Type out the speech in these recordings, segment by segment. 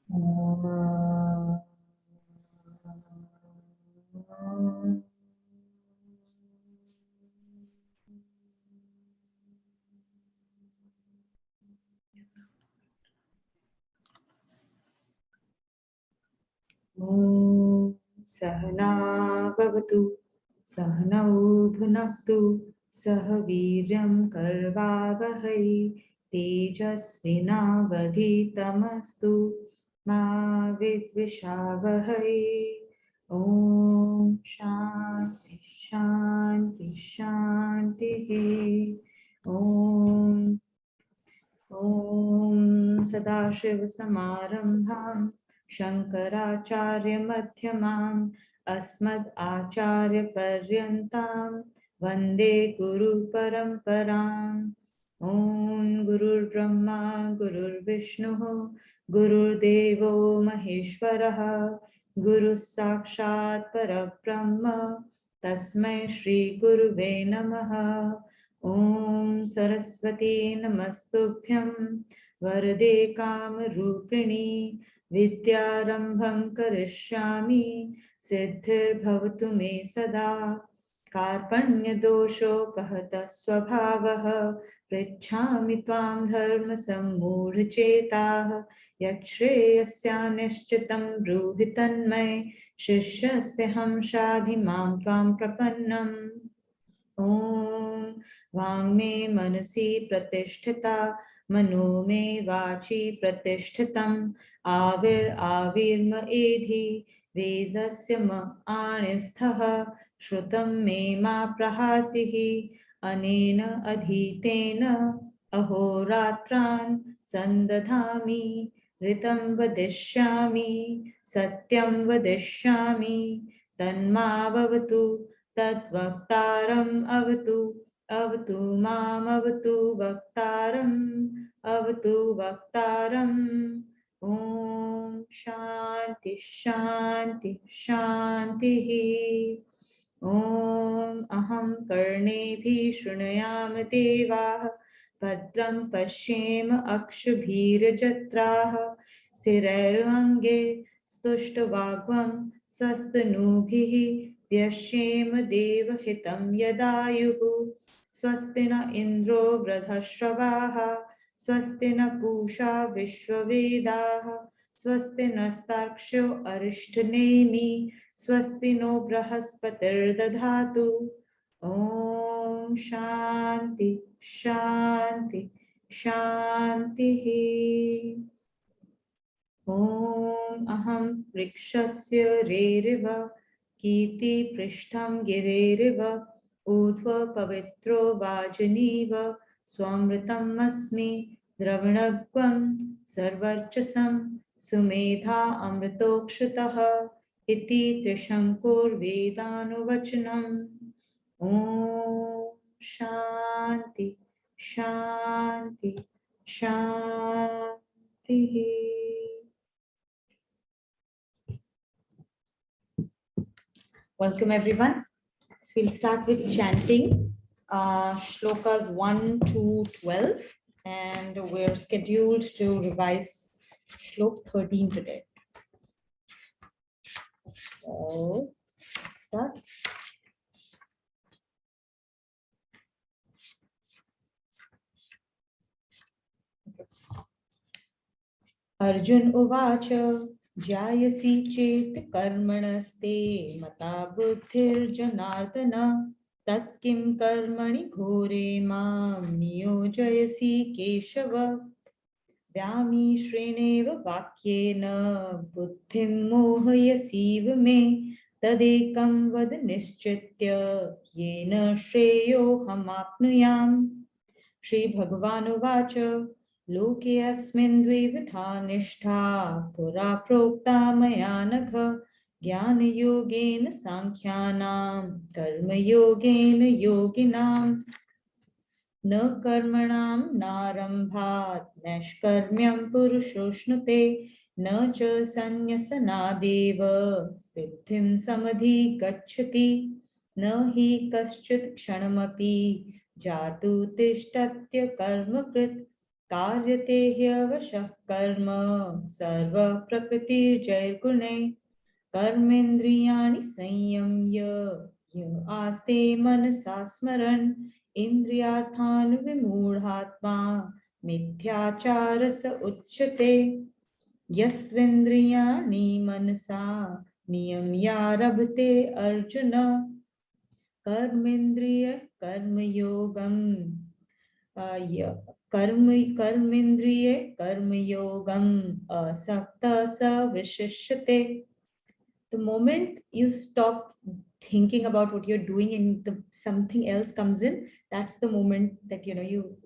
ॐ सहना भवतु सहनौ भुनक्तु सह वीर्यं कर्वावहै तेजस्विनावधीतमस्तु मा विद्विषावहै। ॐ शान्ति शान्ति शान्तिः। ॐ ॐ सदाशिवसमारम्भां शङ्कराचार्यमध्यमाम् अस्मदाचार्यपर्यन्तां वन्दे गुरुपरम्पराम्। ॐ गुरुर्ब्रह्मा गुरुर्विष्णुः गुरुर्देवो महेश्वरः गुरुः साक्षात् परब्रह्म तस्मै श्रीगुरुवे नमः। ॐ सरस्वती नमस्तुभ्यं वरदे कामरूपिणी विद्यारम्भं करिष्यामि सिद्धिर्भवतु मे सदा। कार्पण्यदोषोपहतः स्वभावः पृच्छामि त्वां धर्मसम्मूढचेताः यच्छ्रेयस्यानिश्चितं ब्रूहि तन्मय शिष्यस्तेऽहं शाधि मां त्वां प्रपन्नम्। ॐ वाङ्मे मनसि प्रतिष्ठिता मनो मे वाचि प्रतिष्ठितम् आविर्म एधि वेदस्य म आणिस्थः श्रुतं मे मा प्रहासिः अनेन अधीतेन अहोरात्रान् सन्दधामि ऋतं वदिष्यामि सत्यं वदिष्यामि तन्मावतु तद्वक्तारम् अवतु अवतु मामवतु वक्तारम् अवतु वक्तारम्। ॐ शान्ति शान्ति शान्तिः। ॐ अहं कर्णेभिः शृणुयाम देवाः भद्रं पश्येम अक्षभिर्यजत्राः स्थिरैरङ्गे स्तुष्टवाग्वं स्वस्तनूभिः व्यश्येम देवहितं यदायुः। स्वस्ति न इन्द्रो वृद्धश्रवाः स्वस्ति न पूषा विश्ववेदाः स्वस्ति नस्तार्क्ष्यो अरिष्टनेमि स्वस्ति नो बृहस्पतिर्दधातु। ॐ शान्ति शान्ति शान्तिः। ॐ अहं वृक्षस्य रेरिव कीर्तिपृष्ठं गिरेरिव ऊर्ध्व पवित्रो वाजनीव स्वमृतम् अस्मि द्रविणग्वं सर्वर्चसं सुमेधा अमृतोक्षतः इति त्रिशङ्कुर्वेदानुवचनम्। ॐ शान्ति शान्ति शान्तिः। Welcome everyone. So we'll start with chanting shlokas 1 to 12, and we're scheduled to revise shlok 13 today. So let's start. Arjun uvacha jayasi chet karmanasते mata buddhirjanardana तत्किं कर्मणि घोरे मां नियोजयसि केशव व्यामिश्रेणेव वाक्येन बुद्धिं मोहयसीव मे तदेकं वद निश्चित्य येन श्रेयोऽहमाप्नुयाम्। श्रीभगवानुवाच लोके अस्मिन् द्विविधा निष्ठा पुरा प्रोक्ता मया नघ ज्ञानयोगेन सांख्यानां कर्मयोगेन योगिनाम् न कर्मणां नारम्भात् नैष्कर्म्यं पुरुषोऽश्नुते न च सन्न्यसनादेव सिद्धिं समधिगच्छति न हि कश्चित् क्षणमपि जातु तिष्ठत्य कर्मकृत् कार्यते ह्यवशः कर्म सर्व प्रकृतिर्जैर्गुणैः कर्मेन्द्रियाणि संयम्य य आस्ते मनसा स्मरन् इन्द्रियार्थान् विमूढात्मा मिथ्याचार स उच्यते यस्त्वेन्द्रियाणि मनसा नियम्यारभते अर्जुन कर्मेन्द्रिय कर्मयोगम् कर्मेन्द्रिये कर्मयोगम् असक्त स विशिष्यते. The moment you stop thinking about what you're doing and something else comes in, that's the moment that you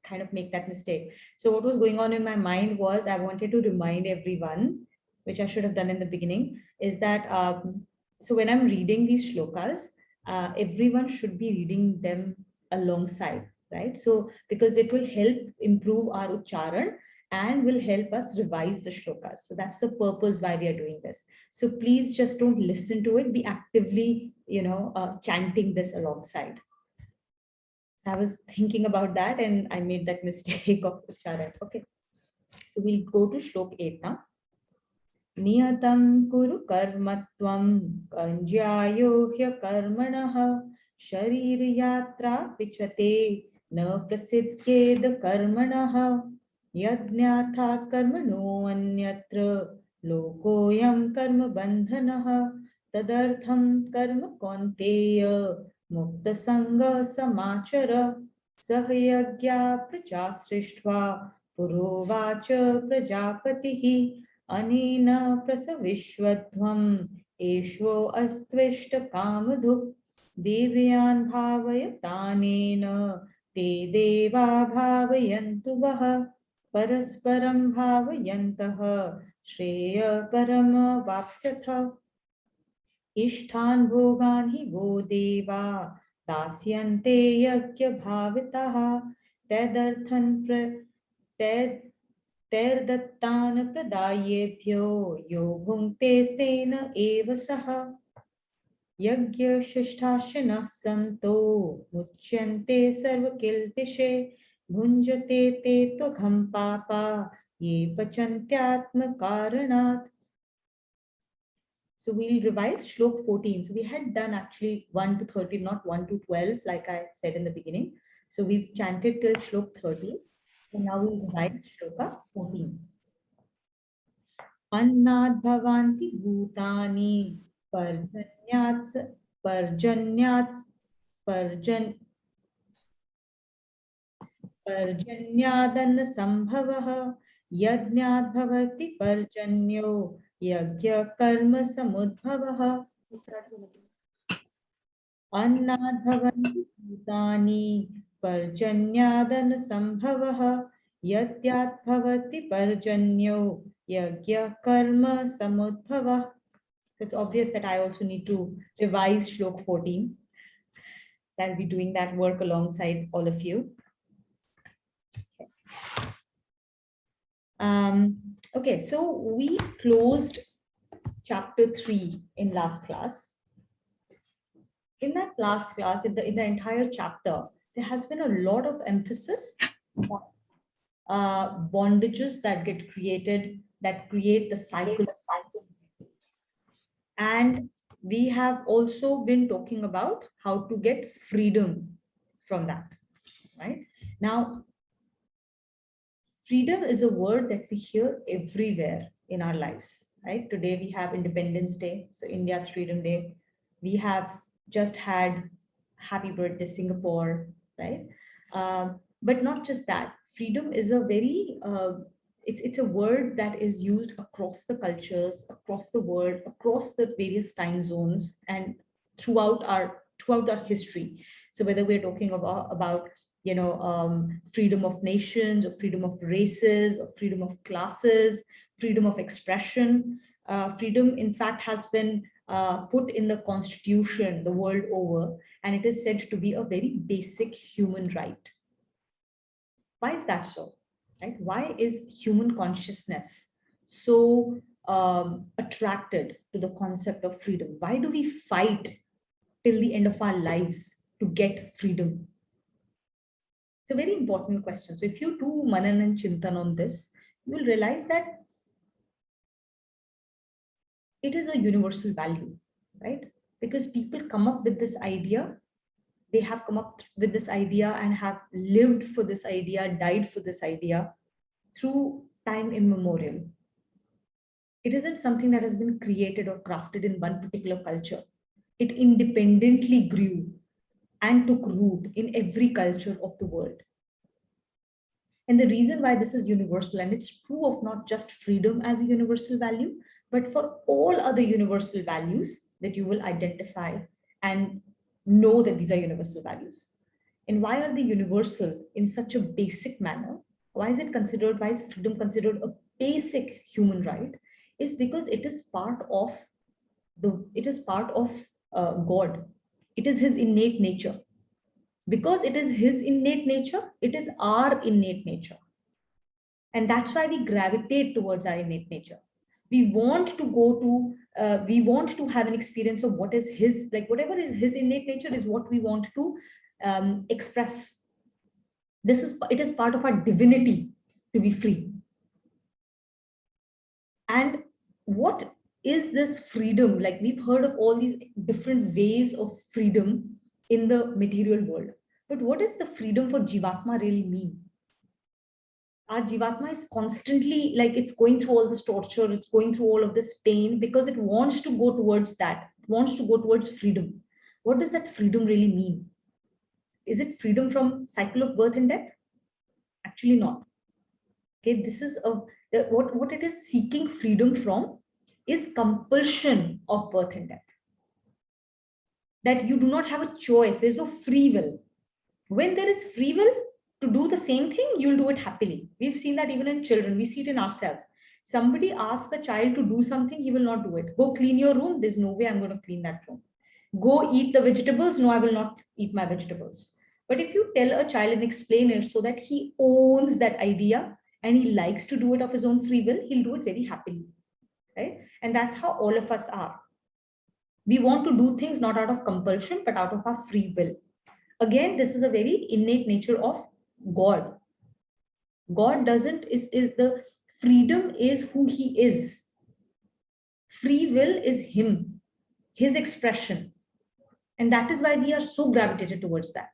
kind of make that mistake. So what was going on in my mind was I wanted to remind everyone, which I should have done in the beginning, is that so when I'm reading these shlokas, everyone should be reading them alongside, right? So because it will help improve our ucharan and will help us revise the shlokas. So that's the purpose why we are doing this. So please just don't listen to it. Be actively, chanting this alongside. So I was thinking about that and I made that mistake of Ucharan. Okay. So we'll go to Shlok 8 now. Niyatam kuru karmatvam kanjyayo karmanah sharir yatra pichate na prasiddhyed karmanah yajnathat karmano anyatra lokoyam karma bandhanah tadartham karma kaunteya mukta sanga samachara sahayagya prachasrishtva purovacha prajapatihi अनेन प्रसविश्वध्वम् एषो अस्त्विष्ट कामधुक् देवयान् भावयतानेन ते देवा भावयन्तु वः परस्परं भावयन्तः श्रेयकरं वाप्स्यथ इष्टान् भोगान् हि वो देवा दास्यन्ते यज्ञभाविताः तैर्दत्तान् प्रदायेभ्यो यो भुङ्क्ते तेन एव सः यज्ञशिष्टाशिनः सन्तो मुच्यन्ते सर्वकिल्बिषे भुञ्जते ते त्वघं पापा ये पचन्त्यात्मकारणात्. So we'll revise Shlok 14. So we had done actually 1 to 13, not 1 to 12, like I said in the beginning. So we've chanted till Shlok 13. So now we'll revise Shloka 14. अन्नाद् भवन्ति भूतानि पर्जन्यात् पर्जन्यादन्न संभवः यज्ञाद् भवति पर्जन्यो यज्ञ कर्म समुद्भवः अन्नाद् भवन्ति भूतानि पर्जन्यादन्न संभवः यज्ञाद् भवति पर्जन्यो यज्ञ कर्म samudbhava. It's obvious that I also need to revise Shlok 14. So I'll be doing that work alongside all of you. Okay, so we closed chapter 3 in last class. In that last class, in the entire chapter, there has been a lot of emphasis on bondages that get created, that create the cycle. And we have also been talking about how to get freedom from that, right? Now, freedom is a word that we hear everywhere in our lives, right? Today we have Independence Day, so India's Freedom Day. We have just had Happy Birthday Singapore, right? But not just that. Freedom is a very it's a word that is used across the cultures, across the world, across the various time zones, and throughout our history. So whether we're talking about freedom of nations, or freedom of races, or freedom of classes, freedom of expression, freedom in fact has been put in the constitution the world over, and it is said to be a very basic human right. Why is that so? Right? Why is human consciousness so attracted to the concept of freedom? Why do we fight till the end of our lives to get freedom? It's a very important question. So if you do manan and chintan on this, you will realize that it is a universal value, right? Because people come up with this idea, they have come up with this idea and have lived for this idea, died for this idea through time immemorial. It isn't something that has been created or crafted in one particular culture. It independently grew and took root in every culture of the world. And the reason why this is universal, and it's true of not just freedom as a universal value, but for all other universal values that you will identify and know that these are universal values. And why are they universal in such a basic manner? Why is freedom considered a basic human right? Is because it is part of God. It is his innate nature. Because it is his innate nature, it is our innate nature. And that's why we gravitate towards our innate nature. We want to have an experience of what is his, like whatever is his innate nature is what we want to express. It is part of our divinity to be free. And what is this freedom? Like, we've heard of all these different ways of freedom in the material world. But what does the freedom for Jivatma really mean? Our Jivatma is constantly, like, it's going through all this torture, it's going through all of this pain because it wants to go towards that. It wants to go towards freedom. What does that freedom really mean? Is it freedom from cycle of birth and death? Actually not. Okay, this is what it is seeking freedom from is compulsion of birth and death. That you do not have a choice. There's no free will. When there is free will to do the same thing, you'll do it happily. We've seen that even in children. We see it in ourselves. Somebody asks the child to do something, he will not do it. Go clean your room. There's no way I'm going to clean that room. Go eat the vegetables. No, I will not eat my vegetables. But if you tell a child and explain it so that he owns that idea and he likes to do it of his own free will, he'll do it very happily, right? And that's how all of us are. We want to do things not out of compulsion, but out of our free will. Again, this is a very innate nature of God. God is the freedom is who he is. Free will is him, his expression. And that is why we are so gravitated towards that.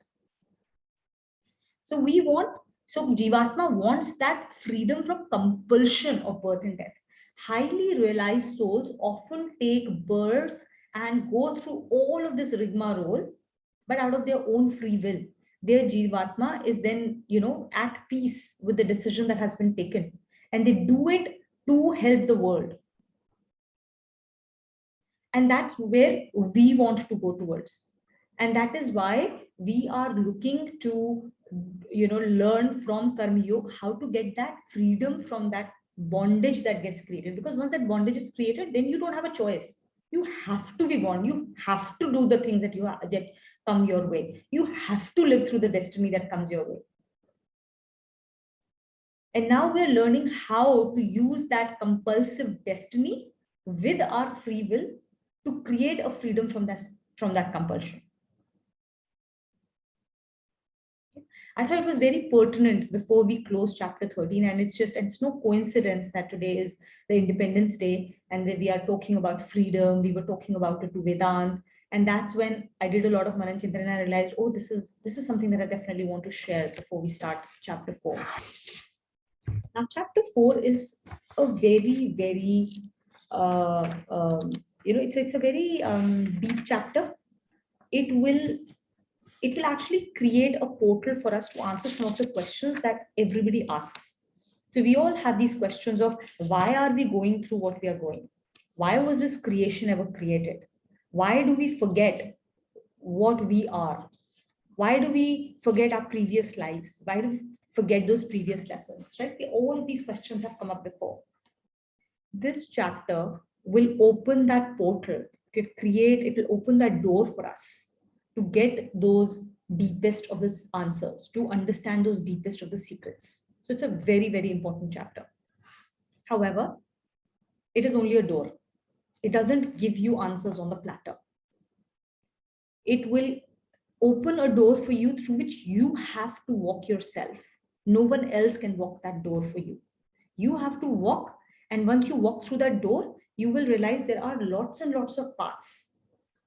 So Jivatma wants that freedom from compulsion of birth and death. Highly realized souls often take birth and go through all of this rigmarole, but out of their own free will. Their Jivatma is then, at peace with the decision that has been taken. And they do it to help the world. And that's where we want to go towards. And that is why we are looking to, learn from Karma Yoga how to get that freedom from that bondage that gets created. Because once that bondage is created, then you don't have a choice. You have to be born. You have to do the things that come your way. You have to live through the destiny that comes your way. And now we're learning how to use that compulsive destiny with our free will to create a freedom from that compulsion. I thought it was very pertinent before we close chapter 13, and it's no coincidence that today is the Independence Day and that we are talking about freedom. We were talking about it to Vedant, and that's when I did a lot of Manan Chintan and I realized, oh, this is something that I definitely want to share before we start chapter 4. Now, chapter 4 is a very, very it's a very deep chapter. It will actually create a portal for us to answer some of the questions that everybody asks. So we all have these questions of why are we going through what we are going? Why was this creation ever created? Why do we forget what we are? Why do we forget our previous lives? Why do we forget those previous lessons, right? All of these questions have come up before. This chapter will open that portal. It will open that door for us to get those deepest of the answers, to understand those deepest of the secrets. So it's a very, very important chapter. However, it is only a door. It doesn't give you answers on the platter. It will open a door for you through which you have to walk yourself. No one else can walk that door for you. You have to walk, and once you walk through that door, you will realize there are lots and lots of paths.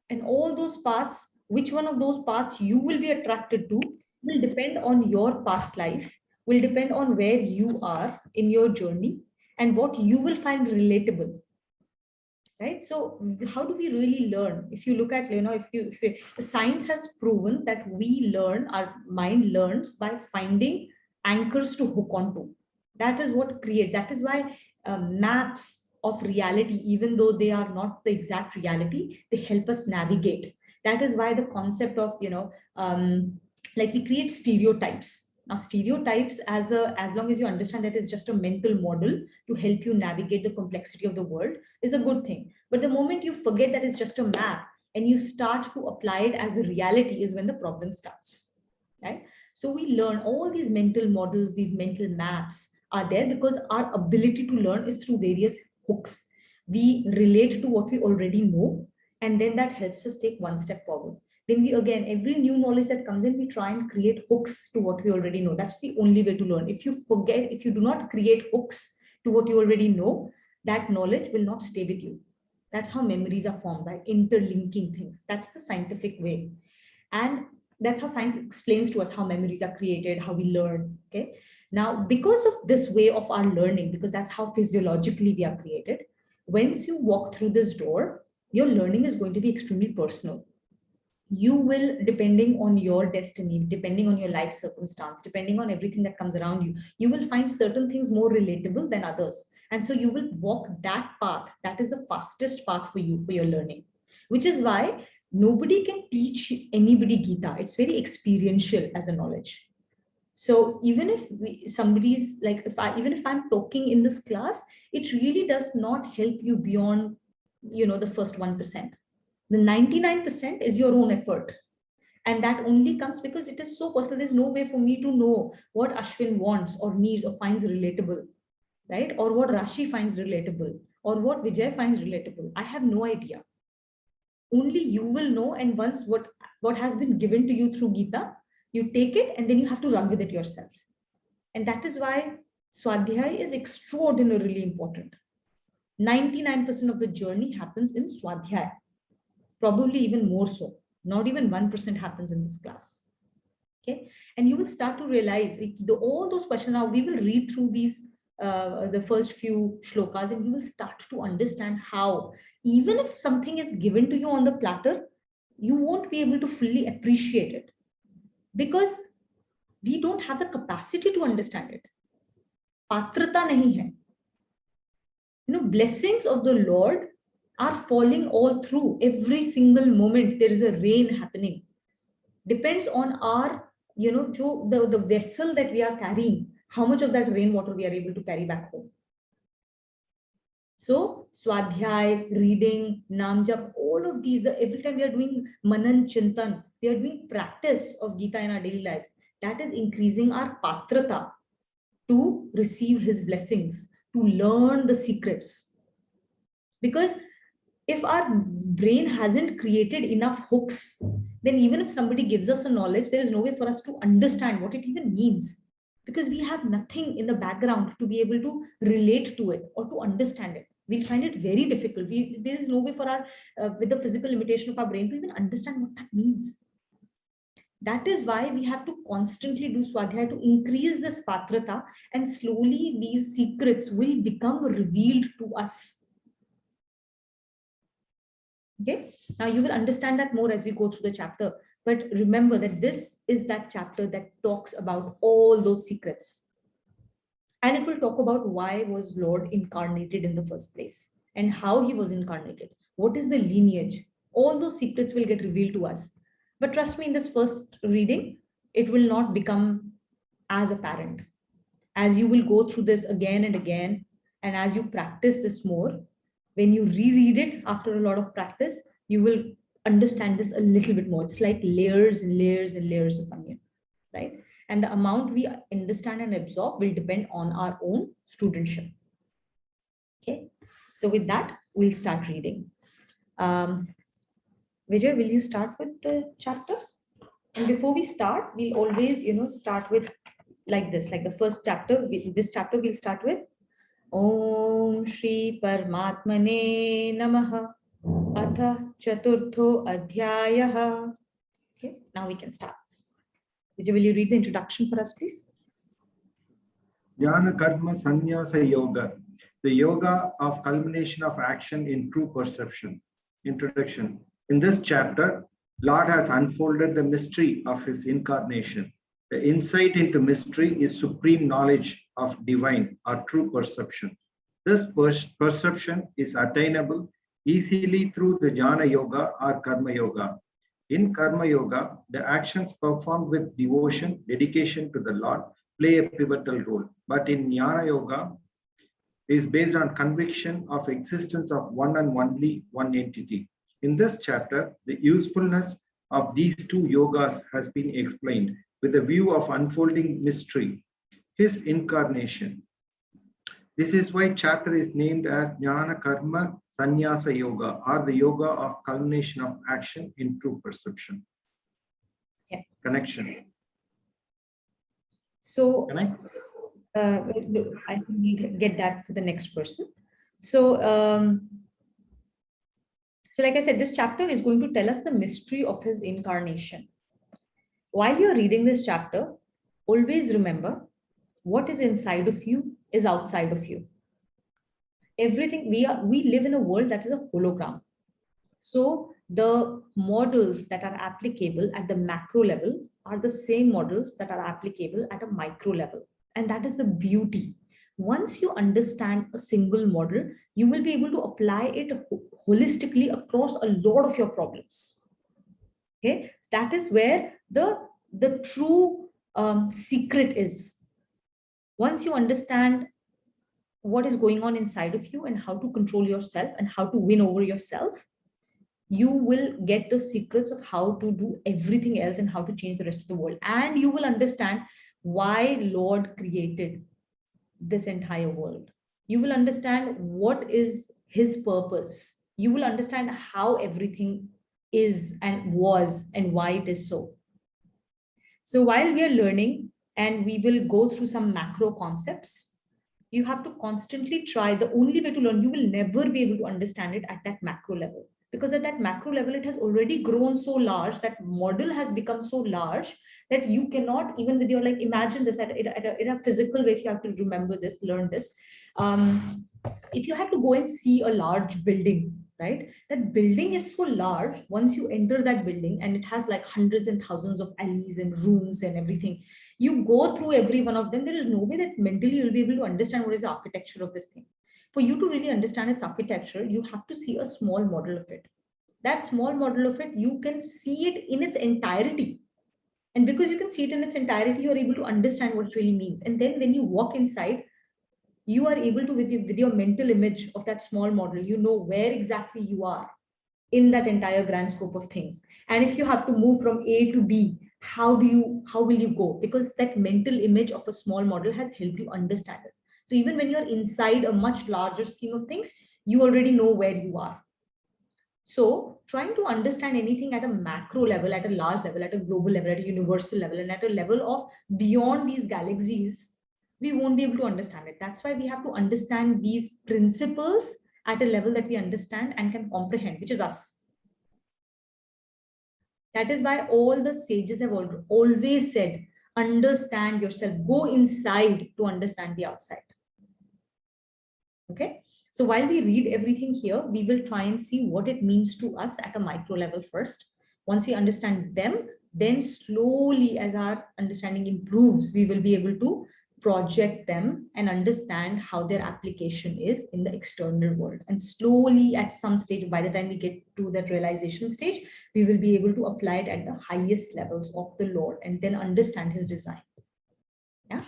And all those paths, which one of those paths you will be attracted to, will depend on your past life, will depend on where you are in your journey, and what you will find relatable. Right? So how do we really learn? If you look at, the science has proven that we learn, our mind learns by finding anchors to hook onto. That is what creates, that is why maps of reality, even though they are not the exact reality, they help us navigate. That is why the concept of, like, we create stereotypes. Now, stereotypes, as long as you understand that it's just a mental model to help you navigate the complexity of the world, is a good thing. But the moment you forget that it's just a map and you start to apply it as a reality is when the problem starts, right? So we learn all these mental models, these mental maps are there because our ability to learn is through various hooks. We relate to what we already know, and then that helps us take one step forward. Then we, again, every new knowledge that comes in, we try and create hooks to what we already know. That's the only way to learn. If you forget, if you do not create hooks to what you already know, that knowledge will not stay with you. That's how memories are formed, by interlinking things. That's the scientific way. And that's how science explains to us how memories are created, how we learn. Okay. Now, because of this way of our learning, because that's how physiologically we are created, once you walk through this door, your learning is going to be extremely personal. You will, depending on your destiny, depending on your life circumstance, depending on everything that comes around you, you will find certain things more relatable than others. And so you will walk that path. That is the fastest path for you, for your learning, which is why nobody can teach anybody Gita. It's very experiential as a knowledge. So even if somebody's like, even if I'm talking in this class, it really does not help you beyond, the first 1%. The 99% is your own effort. And that only comes because it is so personal. There's no way for me to know what Ashwin wants or needs or finds relatable, right? Or what Rashi finds relatable, or what Vijay finds relatable. I have no idea. Only you will know. And once what has been given to you through Gita, you take it and then you have to run with it yourself. And that is why Swadhyay is extraordinarily important. 99% of the journey happens in Swadhyay. Probably even more so. Not even 1% happens in this class. Okay. And you will start to realize all those questions. Now we will read through these, the first few shlokas, and you will start to understand how, even if something is given to you on the platter, you won't be able to fully appreciate it because we don't have the capacity to understand it. Patrata nahi hai. Blessings of the Lord are falling all through. Every single moment there is a rain happening. Depends on our, the vessel that we are carrying, how much of that rainwater we are able to carry back home. So Swadhyay, reading, Nam Jap, all of these, every time we are doing Manan Chintan, we are doing practice of Gita in our daily lives. That is increasing our patrata to receive his blessings, to learn the secrets. Because if our brain hasn't created enough hooks, then even if somebody gives us a knowledge, there is no way for us to understand what it even means, because we have nothing in the background to be able to relate to it or to understand it. We'll find it very difficult. There is no way for our, with the physical limitation of our brain, to even understand what that means. That is why we have to constantly do Swadhyay to increase this patrata, and slowly these secrets will become revealed to us. Okay, now you will understand that more as we go through the chapter. But remember that this is that chapter that talks about all those secrets. And it will talk about why was Lord incarnated in the first place and how he was incarnated. What is the lineage? All those secrets will get revealed to us. But trust me, in this first reading, it will not become as apparent. As you will go through this again and again, and as you practice this more, when you reread it after a lot of practice, you will understand this a little bit more. It's like layers and layers and layers of onion, right? And the amount we understand and absorb will depend on our own studentship. Okay, so with that, we'll start reading. Vijay, will you start with the chapter? And before we start, we'll always, start with like this, like the first chapter. This chapter we'll start with Om Shri Paramatmane Namaha Atha Chaturtho Adhyayah. Okay, now we can start. Vijay, will you read the introduction for us, please? Jnana Karma Sannyasa Yoga, the yoga of culmination of action in true perception. Introduction. In this chapter, Lord has unfolded the mystery of his incarnation. The insight into mystery is supreme knowledge of divine or true perception. This perception is attainable easily through the Jnana Yoga or Karma Yoga. In Karma Yoga, the actions performed with devotion, dedication to the Lord play a pivotal role. But in Jnana Yoga, is based on conviction of existence of one and only one entity. In this chapter, the usefulness of these two yogas has been explained with a view of unfolding mystery, his incarnation. This is why chapter is named as Jnana Karma Sannyasa Yoga, or the yoga of culmination of action in true perception. Yeah. Connection. So, Connect? I think we get that for the next person. So, so like I said, this chapter is going to tell us the mystery of his incarnation. While you're reading this chapter, always remember what is inside of you is outside of you. Everything we live in a world that is a hologram. So the models that are applicable at the macro level are the same models that are applicable at a micro level. And that is the beauty. Once you understand a single model, you will be able to apply it holistically across a lot of your problems. Okay, that is where the true secret is. Once you understand what is going on inside of you and how to control yourself and how to win over yourself, you will get the secrets of how to do everything else and how to change the rest of the world. And you will understand why Lord created this entire world. You will understand what is his purpose. You will understand how everything is and was and why it is so. So while we are learning and we will go through some macro concepts, you have to constantly try. The only way to learn, you will never be able to understand it at that macro level. Because at that macro level, it has already grown so large, that model has become so large that you cannot, even with your, like, imagine this in a physical way, if you have to remember this, learn this. If you have to go and see a large building, right? That building is so large, once you enter that building and it has like hundreds and thousands of alleys and rooms and everything, you go through every one of them, there is no way that mentally you'll be able to understand what is the architecture of this thing. For you to really understand its architecture, you have to see a small model of it. That small model of it, you can see it in its entirety. And because you can see it in its entirety, you're able to understand what it really means. And then when you walk inside, you are able to, with your mental image of that small model, you know where exactly you are in that entire grand scope of things. And if you have to move from A to B, how will you go? Because that mental image of a small model has helped you understand it. So even when you're inside a much larger scheme of things, you already know where you are. So trying to understand anything at a macro level, at a large level, at a global level, at a universal level, and at a level of beyond these galaxies, we won't be able to understand it. That's why we have to understand these principles at a level that we understand and can comprehend, which is us. That is why all the sages have always said, understand yourself, go inside to understand the outside. Okay. So while we read everything here, we will try and see what it means to us at a micro level first. Once we understand them, then slowly, as our understanding improves, we will be able to project them and understand how their application is in the external world. And slowly, at some stage, by the time we get to that realization stage, we will be able to apply it at the highest levels of the Lord and then understand his design. Yeah.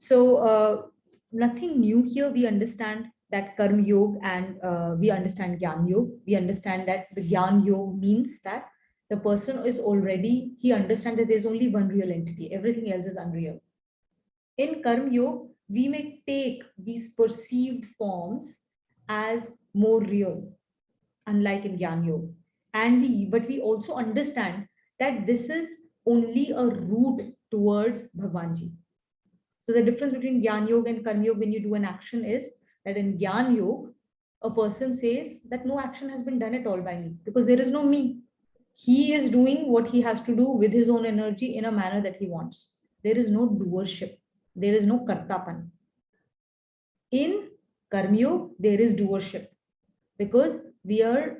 So nothing new here. We understand that Karma Yoga and we understand Gyan Yoga. We understand that the Gyan Yoga means that the person is already, he understands that there's only one real entity. Everything else is unreal. In Karma Yoga, we may take these perceived forms as more real, unlike in Gyan Yoga. but we also understand that this is only a route towards Bhagwanji. So the difference between Gyan Yoga and Karma Yoga when you do an action is that in Gyan Yoga, a person says that no action has been done at all by me because there is no me. He is doing what he has to do with his own energy in a manner that he wants. There is no doership. There is no kartapan. In Karma Yoga, there is doership because we are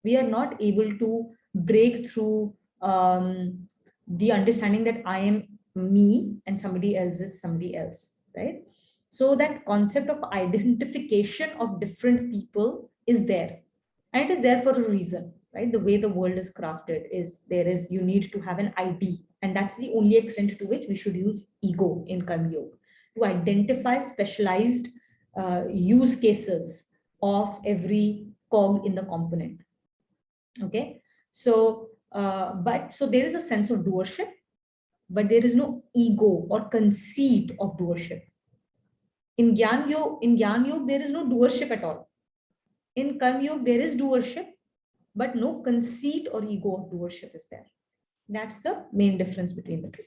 not able to break through the understanding that I am me and somebody else is somebody else, right? So that concept of identification of different people is there, and it is there for a reason, right? The way the world is crafted is you need to have an ID, and that's the only extent to which we should use ego in Karma Yoga, to identify specialized use cases of every cog in the component. Okay, so so there is a sense of doership, but there is no ego or conceit of doership. In Gyan Yoga, there is no doership at all. In Karma Yoga, there is doership, but no conceit or ego of doership is there. That's the main difference between the two.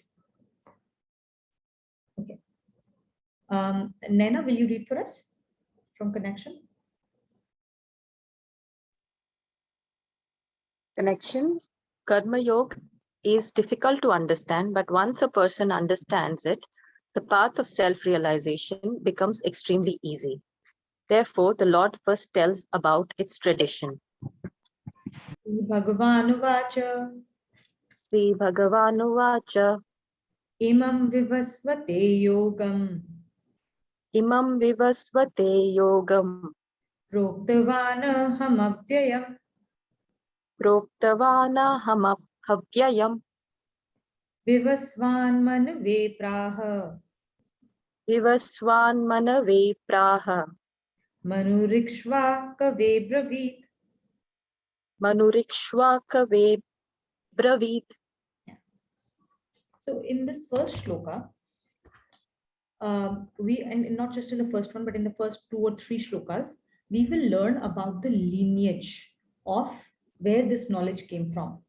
Okay. Naina, will you read for us from Connection? Connection. Karma Yoga is difficult to understand, but once a person understands it, the path of self-realization becomes extremely easy. Therefore, the Lord first tells about its tradition. Bhagavanuvāca. Sri Bhagavanuvāca. Imam vivasvate yogam. Imam vivasvate yogam. Proktavana hamavyayam. Proktavana hamavyayam. Vivasvan manave praha. Vivasvan manave praha. Manurikshva kave bravit. Manurikshva kave bravit. So in this first shloka, and not just in the first one, but in the first 2 or 3 shlokas, we will learn about the lineage of where this knowledge came from.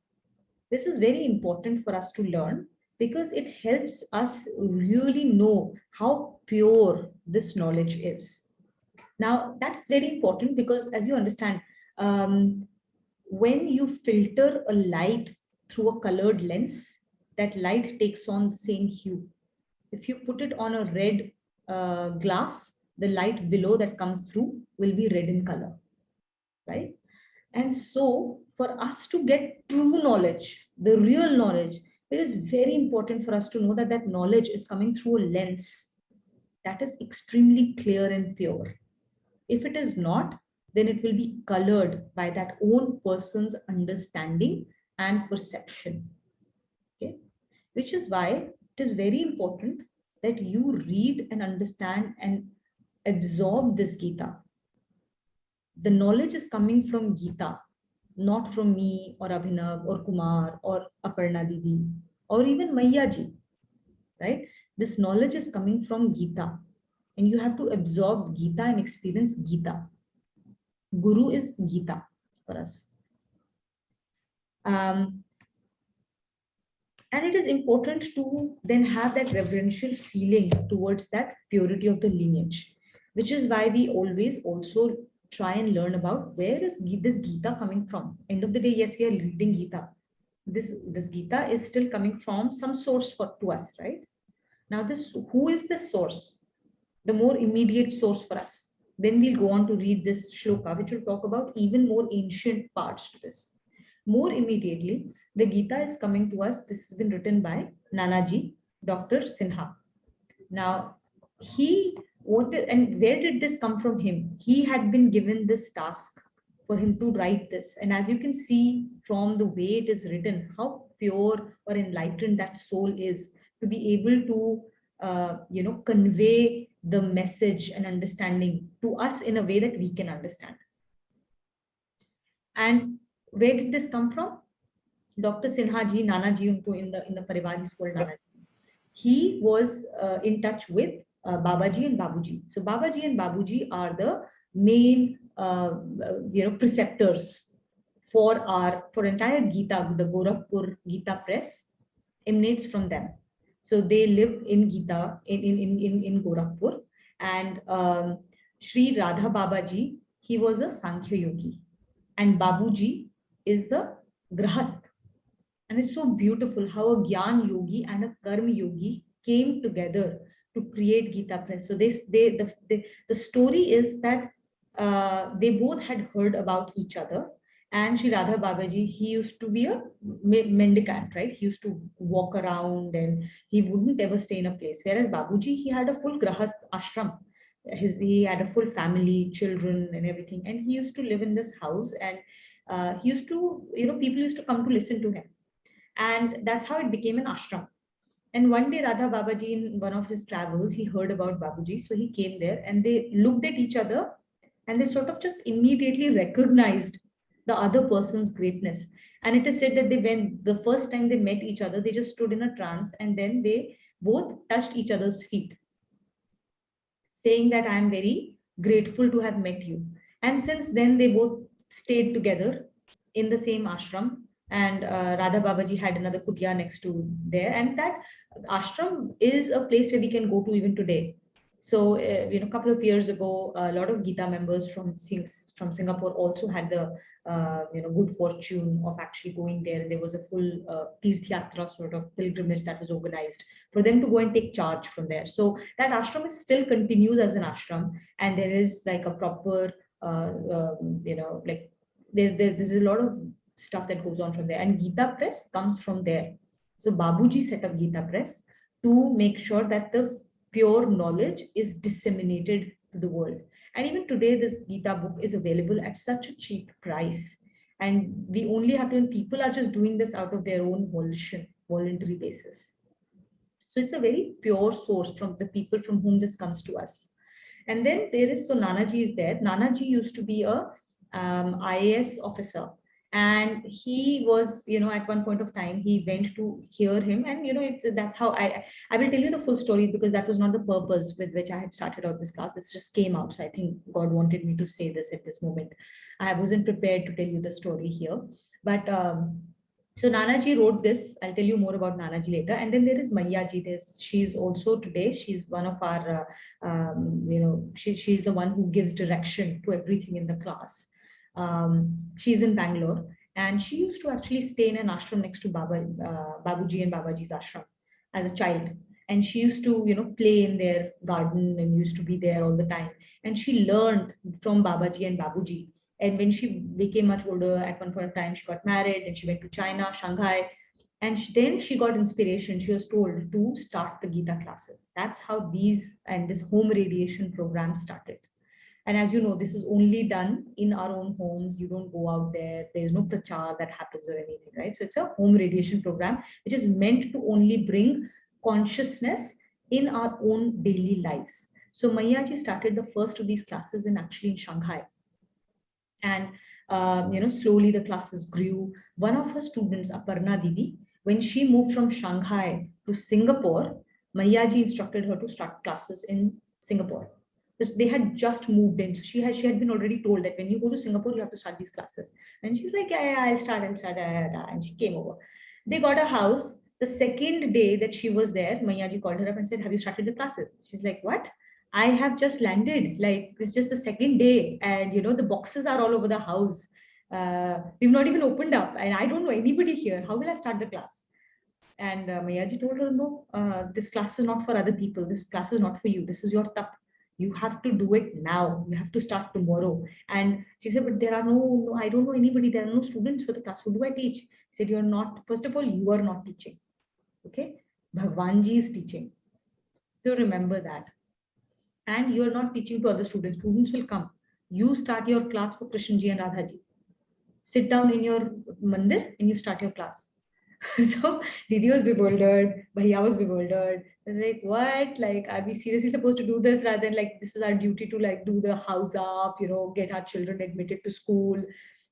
This is very important for us to learn because it helps us really know how pure this knowledge is. Now, that's very important because, as you understand, when you filter a light through a colored lens, that light takes on the same hue. If you put it on a red glass, the light below that comes through will be red in color, right? And so for us to get true knowledge, the real knowledge, it is very important for us to know that that knowledge is coming through a lens that is extremely clear and pure. If it is not, then it will be colored by that own person's understanding and perception. Okay, which is why it is very important that you read and understand and absorb this Gita. The knowledge is coming from Gita, not from me or Abhinav or Kumar or Aparna Didi or even Maya ji, right? This knowledge is coming from Gita, and you have to absorb Gita and experience Gita. Guru is Gita for us. And it is important to then have that reverential feeling towards that purity of the lineage, which is why we always also try and learn about where is this Gita coming from. End of the day, yes, we are reading Gita. This Gita is still coming from some source to us, right? Now, who is the source? The more immediate source for us. Then we'll go on to read this shloka, which will talk about even more ancient parts to this. More immediately, the Gita is coming to us. This has been written by Nanaji, Dr. Sinha. Now, where did this come from him? He had been given this task for him to write this. And as you can see from the way it is written, how pure or enlightened that soul is to be able to, convey the message and understanding to us in a way that we can understand. And where did this come from? Dr. Sinha ji, Nana ji, in the Parivar, he's called Nana ji. He was in touch with Babaji and Babuji. So Babaji and Babuji are the main, preceptors for entire Gita, the Gorakhpur Gita Press emanates from them. So they live in Gita in Gorakhpur, and Sri Radha Babaji, he was a Sankhya Yogi, and Babuji is the Grahast. And it's so beautiful how a Gyan Yogi and a Karma Yogi came together to create Gita Press. So the story is that they both had heard about each other. And Sri Radha Babaji, he used to be a mendicant, right? He used to walk around and he wouldn't ever stay in a place. Whereas Babuji, he had a full Grahast ashram. He had a full family, children and everything. And he used to live in this house, and he used to, people used to come to listen to him. And that's how it became an ashram. And one day, Radha Babaji, in one of his travels, he heard about Babuji. So he came there and they looked at each other and they sort of just immediately recognized the other person's greatness. And it is said that when the first time they met each other, they just stood in a trance and then they both touched each other's feet, saying that I am very grateful to have met you. And since then, they both stayed together in the same ashram. And Radha Babaji had another kutia next to there. And that ashram is a place where we can go to even today. So, a couple of years ago, a lot of Gita members from Singapore also had the good fortune of actually going there. And there was a full Tirth Yatra sort of pilgrimage that was organized for them to go and take charge from there. So that ashram still continues as an ashram, and there is like a proper, there's a lot of stuff that goes on from there. And Gita Press comes from there. So Babuji set up Gita Press to make sure that the pure knowledge is disseminated to the world. And even today, this Gita book is available at such a cheap price. And we only have to, and people are just doing this out of their own volition, voluntary basis. So it's a very pure source from the people from whom this comes to us. And then there is, so Nanaji is there. Nanaji used to be a IAS officer. And he was, at one point of time, he went to hear him. And, that's how I will tell you the full story, because that was not the purpose with which I had started out this class. This just came out. So I think God wanted me to say this at this moment. I wasn't prepared to tell you the story here. But so Nanaji wrote this. I'll tell you more about Nanaji later. And then there is Maiyaji. She's also today, she's one of our, she's the one who gives direction to everything in the class. She's in Bangalore, and she used to actually stay in an ashram next to Babuji and Babaji's ashram as a child. And she used to, play in their garden and used to be there all the time. And she learned from Babaji and Babuji. And when she became much older, at one point of time, she got married and she went to China, Shanghai. And then she got inspiration. She was told to start the Gita classes. That's how this home radiation program started. And as you know, this is only done in our own homes. You don't go out there. There's no prachar that happens or anything, right? So it's a home radiation program, which is meant to only bring consciousness in our own daily lives. So Maiyaji started the first of these classes in Shanghai. And, slowly the classes grew. One of her students, Aparna Didi, when she moved from Shanghai to Singapore, Maiyaji instructed her to start classes in Singapore. They had just moved in. So she had been already told that when you go to Singapore, you have to start these classes. And she's like, yeah, I'll start. And she came over. They got a house. The second day that she was there, Maiyaji called her up and said, have you started the classes? She's like, what? I have just landed. Like, it's just the second day. And, the boxes are all over the house. We've not even opened up. And I don't know anybody here. How will I start the class? And Maiyaji told her, no, this class is not for other people. This class is not for you. This is your tap. You have to do it now. You have to start tomorrow. And she said, but there are no, I don't know anybody. There are no students for the class. Who do I teach? He said, you're not, first of all, you are not teaching. Okay. Bhagwanji is teaching. So remember that. And you're not teaching to other students. Students will come. You start your class for Krishnji and Radhaji. Sit down in your mandir and you start your class. So Didi was bewildered, Bhaiya was bewildered. Like, what? Like, are we seriously supposed to do this rather than like, this is our duty to like do the house up, get our children admitted to school.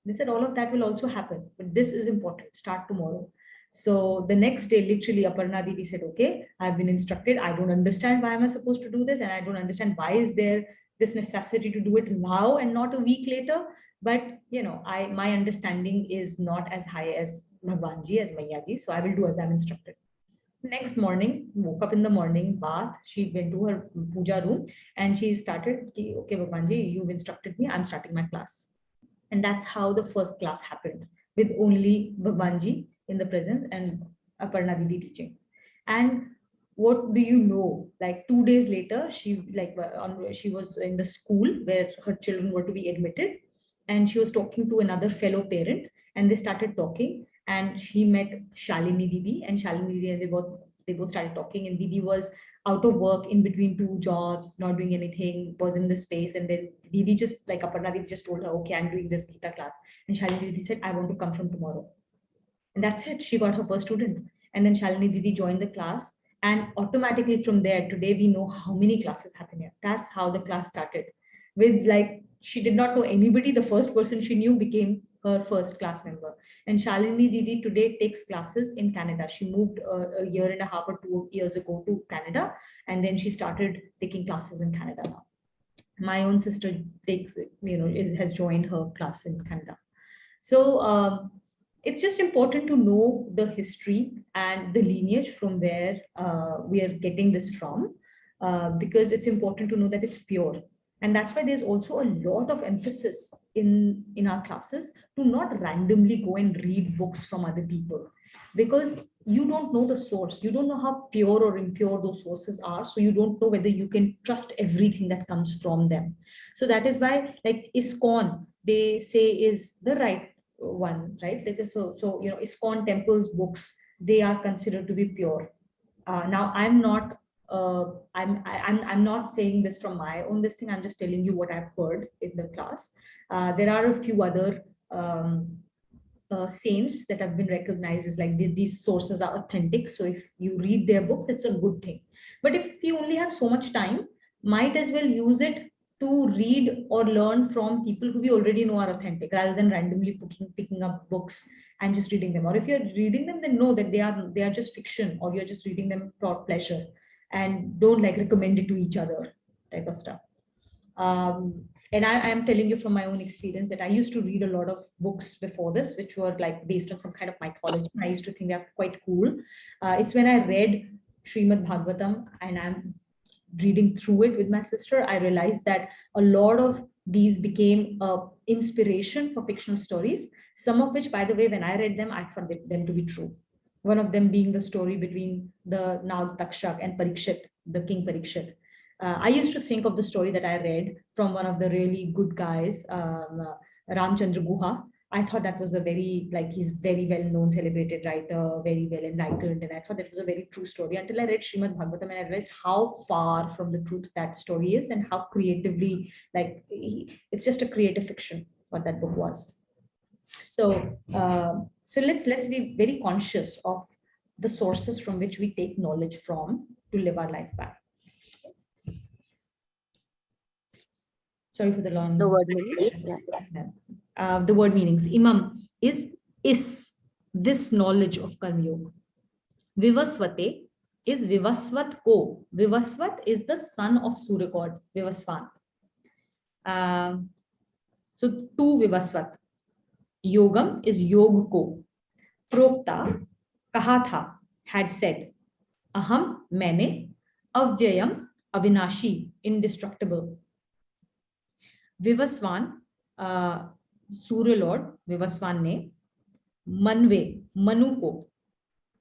They said all of that will also happen, but this is important. Start tomorrow. So the next day, literally, Aparna Didi said, okay, I've been instructed. I don't understand why am I supposed to do this. And I don't understand why is there this necessity to do it now and not a week later. But my understanding is not as high as Bhagwan ji, as Maiya ji, so I will do as I'm instructed. Next morning, woke up in the morning, bath, she went to her puja room and she started, okay, Bhagwan ji, you've instructed me, I'm starting my class. And that's how the first class happened, with only Bhagwan ji in the presence and Aparna Didi teaching. And what do you know? Like 2 days later, she was in the school where her children were to be admitted, and she was talking to another fellow parent, and they started talking. And she met Shalini Didi, and Shalini Didi, and they both started talking. And Didi was out of work in between 2 jobs, not doing anything, was in the space. And then Didi just, like Aparna Didi just told her, okay, I'm doing this Gita class. And Shalini Didi said, I want to come from tomorrow. And that's it. She got her first student. And then Shalini Didi joined the class. And automatically from there, today we know how many classes happen here. That's how the class started. With like, she did not know anybody. The first person she knew became her first class member. And Shalini Didi today takes classes in Canada. She moved a year and a half or 2 years ago to Canada. And then she started taking classes in Canada now. My own sister has joined her class in Canada. So it's just important to know the history and the lineage from where we are getting this from, because it's important to know that it's pure. And that's why there's also a lot of emphasis in our classes to not randomly go and read books from other people, because you don't know the source. You don't know how pure or impure those sources are. So you don't know whether you can trust everything that comes from them. So that is why, like ISKCON, they say is the right one, right? So ISKCON temples books, they are considered to be pure. Now I'm not I'm not saying this from my own this thing. I'm just telling you what I've heard in the class. There are a few other saints that have been recognized as like these sources are authentic. So if you read their books, it's a good thing. But if you only have so much time, might as well use it to read or learn from people who we already know are authentic, rather than randomly picking up books and just reading them. Or if you're reading them, then know that they are just fiction, or you're just reading them for pleasure, and don't like recommend it to each other type of stuff. And I am telling you from my own experience that I used to read a lot of books before this, which were like based on some kind of mythology. I used to think they're quite cool. It's when I read Srimad Bhagavatam and I'm reading through it with my sister, I realized that a lot of these became inspiration for fictional stories. Some of which, by the way, when I read them, I thought them to be true. One of them being the story between the Nag Takshak and Parikshit, the king Parikshit. I used to think of the story that I read from one of the really good guys, Ramchandra Guha. I thought that was a very, like, he's very well known, celebrated writer, very well enlightened. And I thought that was a very true story until I read Srimad Bhagavatam and I realized how far from the truth that story is, and how creatively, like, it's just a creative fiction, what that book was. So, so let's be very conscious of the sources from which we take knowledge from to live our life by. Sorry for the long. The word meanings. The word meanings. Imam, is this knowledge of Karma Yoga. Vivasvate is Vivasvat ko. Vivasvat is the son of Surya god, Vivasvan. So to Vivasvat. Yogam is Yog ko. Prokta, kaha tha, had said. Aham, maine. Avyayam, avinashi, indestructible. Vivasvan, Surya Lord, Vivasvan ne, Manve, Manu ko,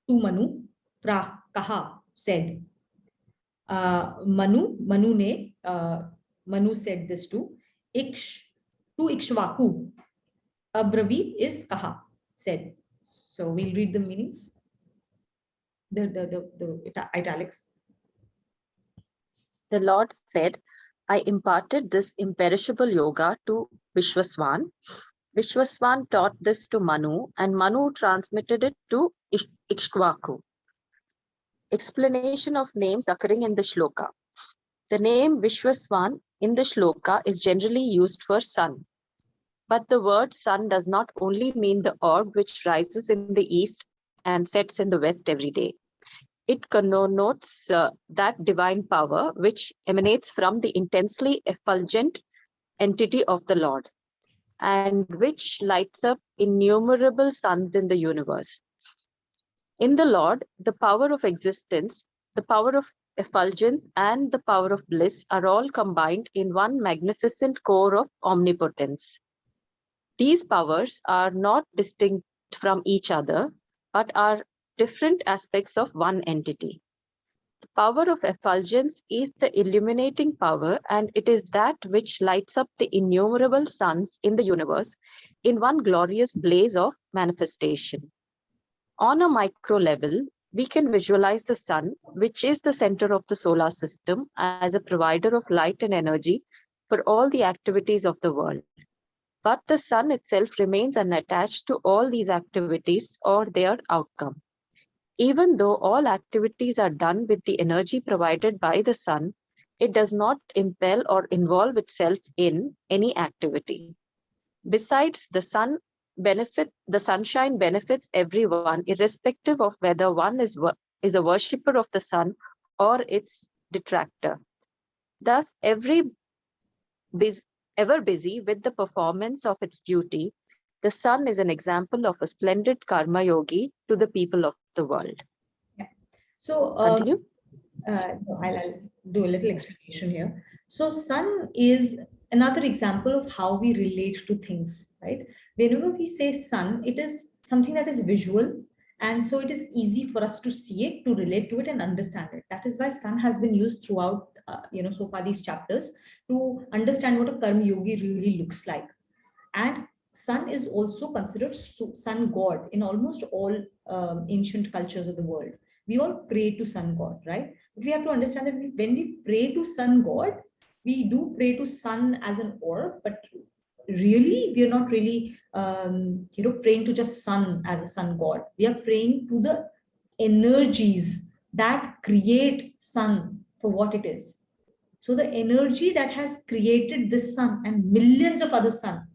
to Manu, pra, kaha, said. Manu ne, Manu said this to Ikshvaku. Abravi is kaha, said. So we'll read the meanings, the italics. The Lord said, I imparted this imperishable yoga to Vishwasvan. Vishwasvan taught this to Manu, and Manu transmitted it to Ikshvaku. Explanation of names occurring in the shloka. The name Vishwasvan in the shloka is generally used for sun. But the word sun does not only mean the orb which rises in the east and sets in the west every day. It connotes that divine power which emanates from the intensely effulgent entity of the Lord. and which lights up innumerable suns in the universe. In the Lord, the power of existence, the power of effulgence, and the power of bliss are all combined in one magnificent core of omnipotence. These powers are not distinct from each other, but are different aspects of one entity. The power of effulgence is the illuminating power, and it is that which lights up the innumerable suns in the universe in one glorious blaze of manifestation. On a micro level, we can visualize the sun, which is the center of the solar system, as a provider of light and energy for all the activities of the world. But the sun itself remains unattached to all these activities or their outcome. Even though all activities are done with the energy provided by the sun, it does not impel or involve itself in any activity. Besides, the sunshine benefits everyone, irrespective of whether one is a worshipper of the sun or its detractor. Thus, ever busy with the performance of its duty, the sun is an example of a splendid karma yogi to the people of the world. Yeah. So Continue. I'll do a little explanation here. So sun is another example of how we relate to things, right? Whenever we say sun, it is something that is visual, and so it is easy for us to see it, to relate to it, and understand it. That is why sun has been used throughout, so far these chapters, to understand what a karma yogi really looks like. And sun is also considered sun god in almost all ancient cultures of the world. We all pray to sun god, right? But we have to understand that when we pray to sun god, we do pray to sun as an orb, but really we are not really praying to just sun as a sun god. We are praying to the energies that create sun for what it is. So the energy that has created this sun and millions of other sun,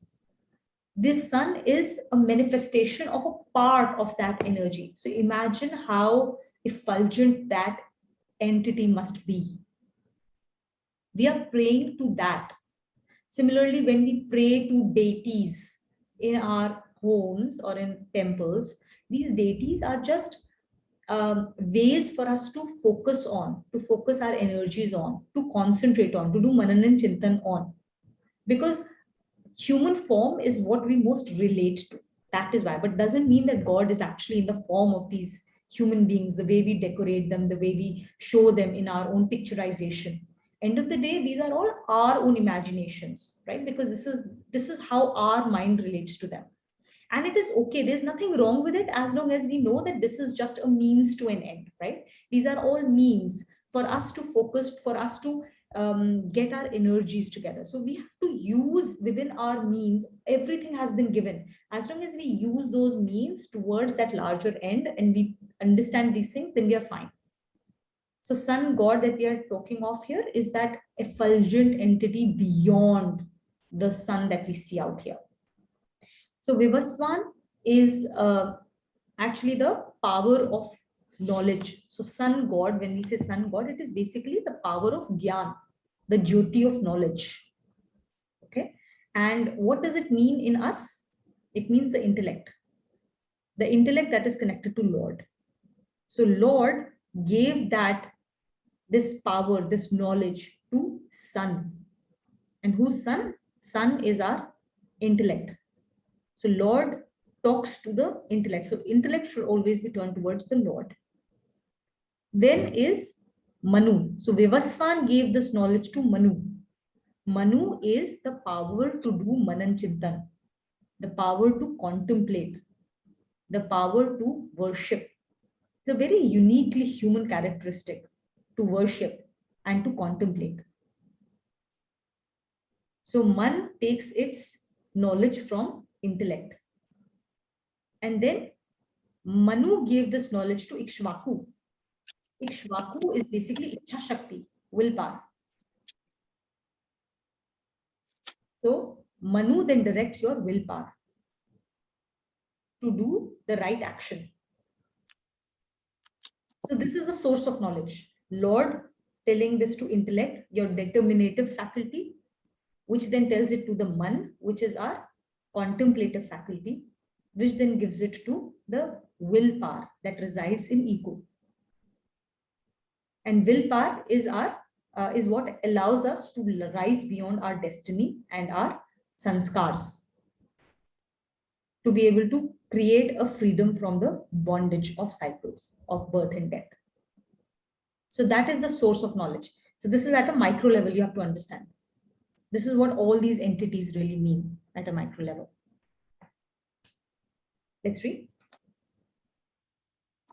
this sun is a manifestation of a part of that energy. So imagine how effulgent that entity must be. We are praying to that. Similarly, when we pray to deities in our homes or in temples, these deities are just ways for us to focus on, to focus our energies on, to concentrate on, to do mananan chintan on. Because human form is what we most relate to. That is why, but doesn't mean that God is actually in the form of these human beings, the way we decorate them, the way we show them in our own picturization. End of the day, these are all our own imaginations, right? Because this is how our mind relates to them. And it is okay. There's nothing wrong with it as long as we know that this is just a means to an end, right? These are all means for us to focus, for us to get our energies together. So we have to use within our means, everything has been given. As long as we use those means towards that larger end and we understand these things, then we are fine. So sun god that we are talking of here is that effulgent entity beyond the sun that we see out here. So Vivaswan is actually the power of knowledge. So sun god, when we say sun god, it is basically the power of Gyan, the Jyoti of knowledge. Okay. And what does it mean in us? It means the intellect that is connected to Lord. So Lord gave this power, this knowledge to sun. And whose sun? Sun is our intellect. So Lord talks to the intellect. So intellect should always be turned towards the Lord. Then is Manu. So Vivaswan gave this knowledge to Manu. Manu is the power to do Manan Chintan, the power to contemplate, the power to worship. It's a very uniquely human characteristic to worship and to contemplate. So Man takes its knowledge from intellect. And then Manu gave this knowledge to Ikshvaku. Ikshvaku is basically Ichha Shakti, willpower. So Manu then directs your willpower to do the right action. So this is the source of knowledge. Lord telling this to intellect, your determinative faculty, which then tells it to the Man, which is our contemplative faculty, which then gives it to the willpower that resides in ego. And willpower is what allows us to rise beyond our destiny and our sanskars, to be able to create a freedom from the bondage of cycles of birth and death. So that is the source of knowledge. So this is at a micro level, you have to understand. This is what all these entities really mean at a micro level. Let's read.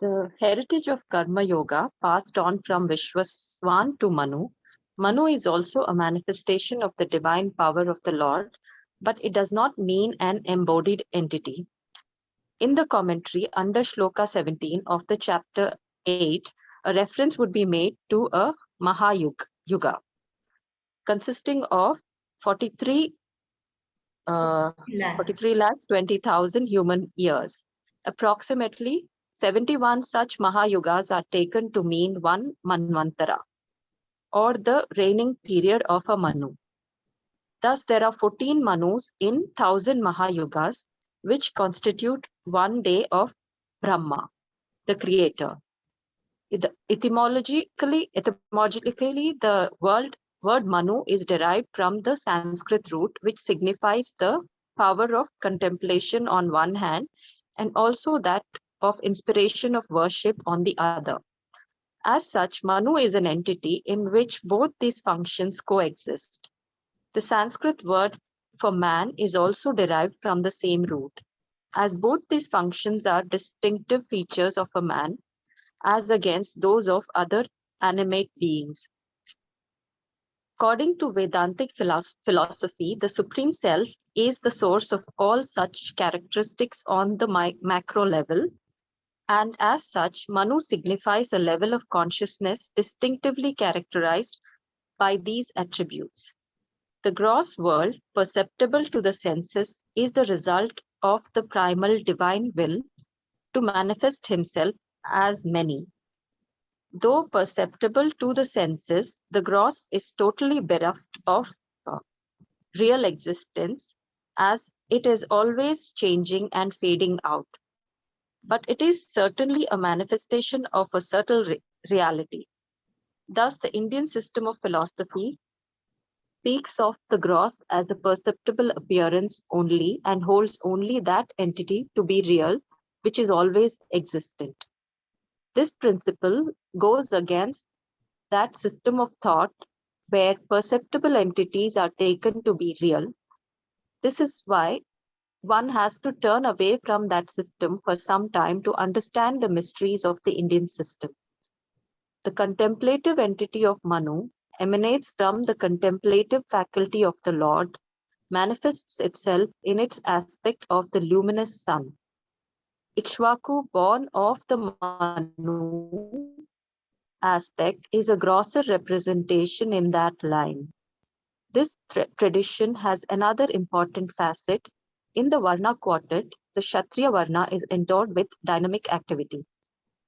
The heritage of Karma Yoga passed on from Vishwaswan to Manu. Manu is also a manifestation of the divine power of the Lord, but it does not mean an embodied entity. In the commentary under Shloka 17 of the chapter 8, a reference would be made to a Mahayuga, consisting of 43 lakhs 20,000 human years. Approximately 71 such Mahayugas are taken to mean one Manvantara, or the reigning period of a Manu. Thus, there are 14 Manus in 1,000 Mahayugas, which constitute one day of Brahma, the creator. Etymologically, the word Manu is derived from the Sanskrit root, which signifies the power of contemplation on one hand, and also that of inspiration of worship on the other. As such, Manu is an entity in which both these functions coexist. The Sanskrit word for man is also derived from the same root, as both these functions are distinctive features of a man, as against those of other animate beings. According to Vedantic philosophy, the Supreme Self is the source of all such characteristics on the macro level, and as such, Manu signifies a level of consciousness distinctively characterized by these attributes. The gross world, perceptible to the senses, is the result of the primal divine will to manifest himself as many. Though perceptible to the senses, the gross is totally bereft of real existence, as it is always changing and fading out. But it is certainly a manifestation of a subtle reality. Thus, the Indian system of philosophy speaks of the gross as a perceptible appearance only and holds only that entity to be real, which is always existent. This principle goes against that system of thought where perceptible entities are taken to be real. This is why one has to turn away from that system for some time to understand the mysteries of the Indian system. The contemplative entity of Manu emanates from the contemplative faculty of the Lord, manifests itself in its aspect of the luminous sun. Ikshvaku, born of the Manu aspect, is a grosser representation in that line. This tradition has another important facet. In the Varna quartet, the Kshatriya Varna is endowed with dynamic activity.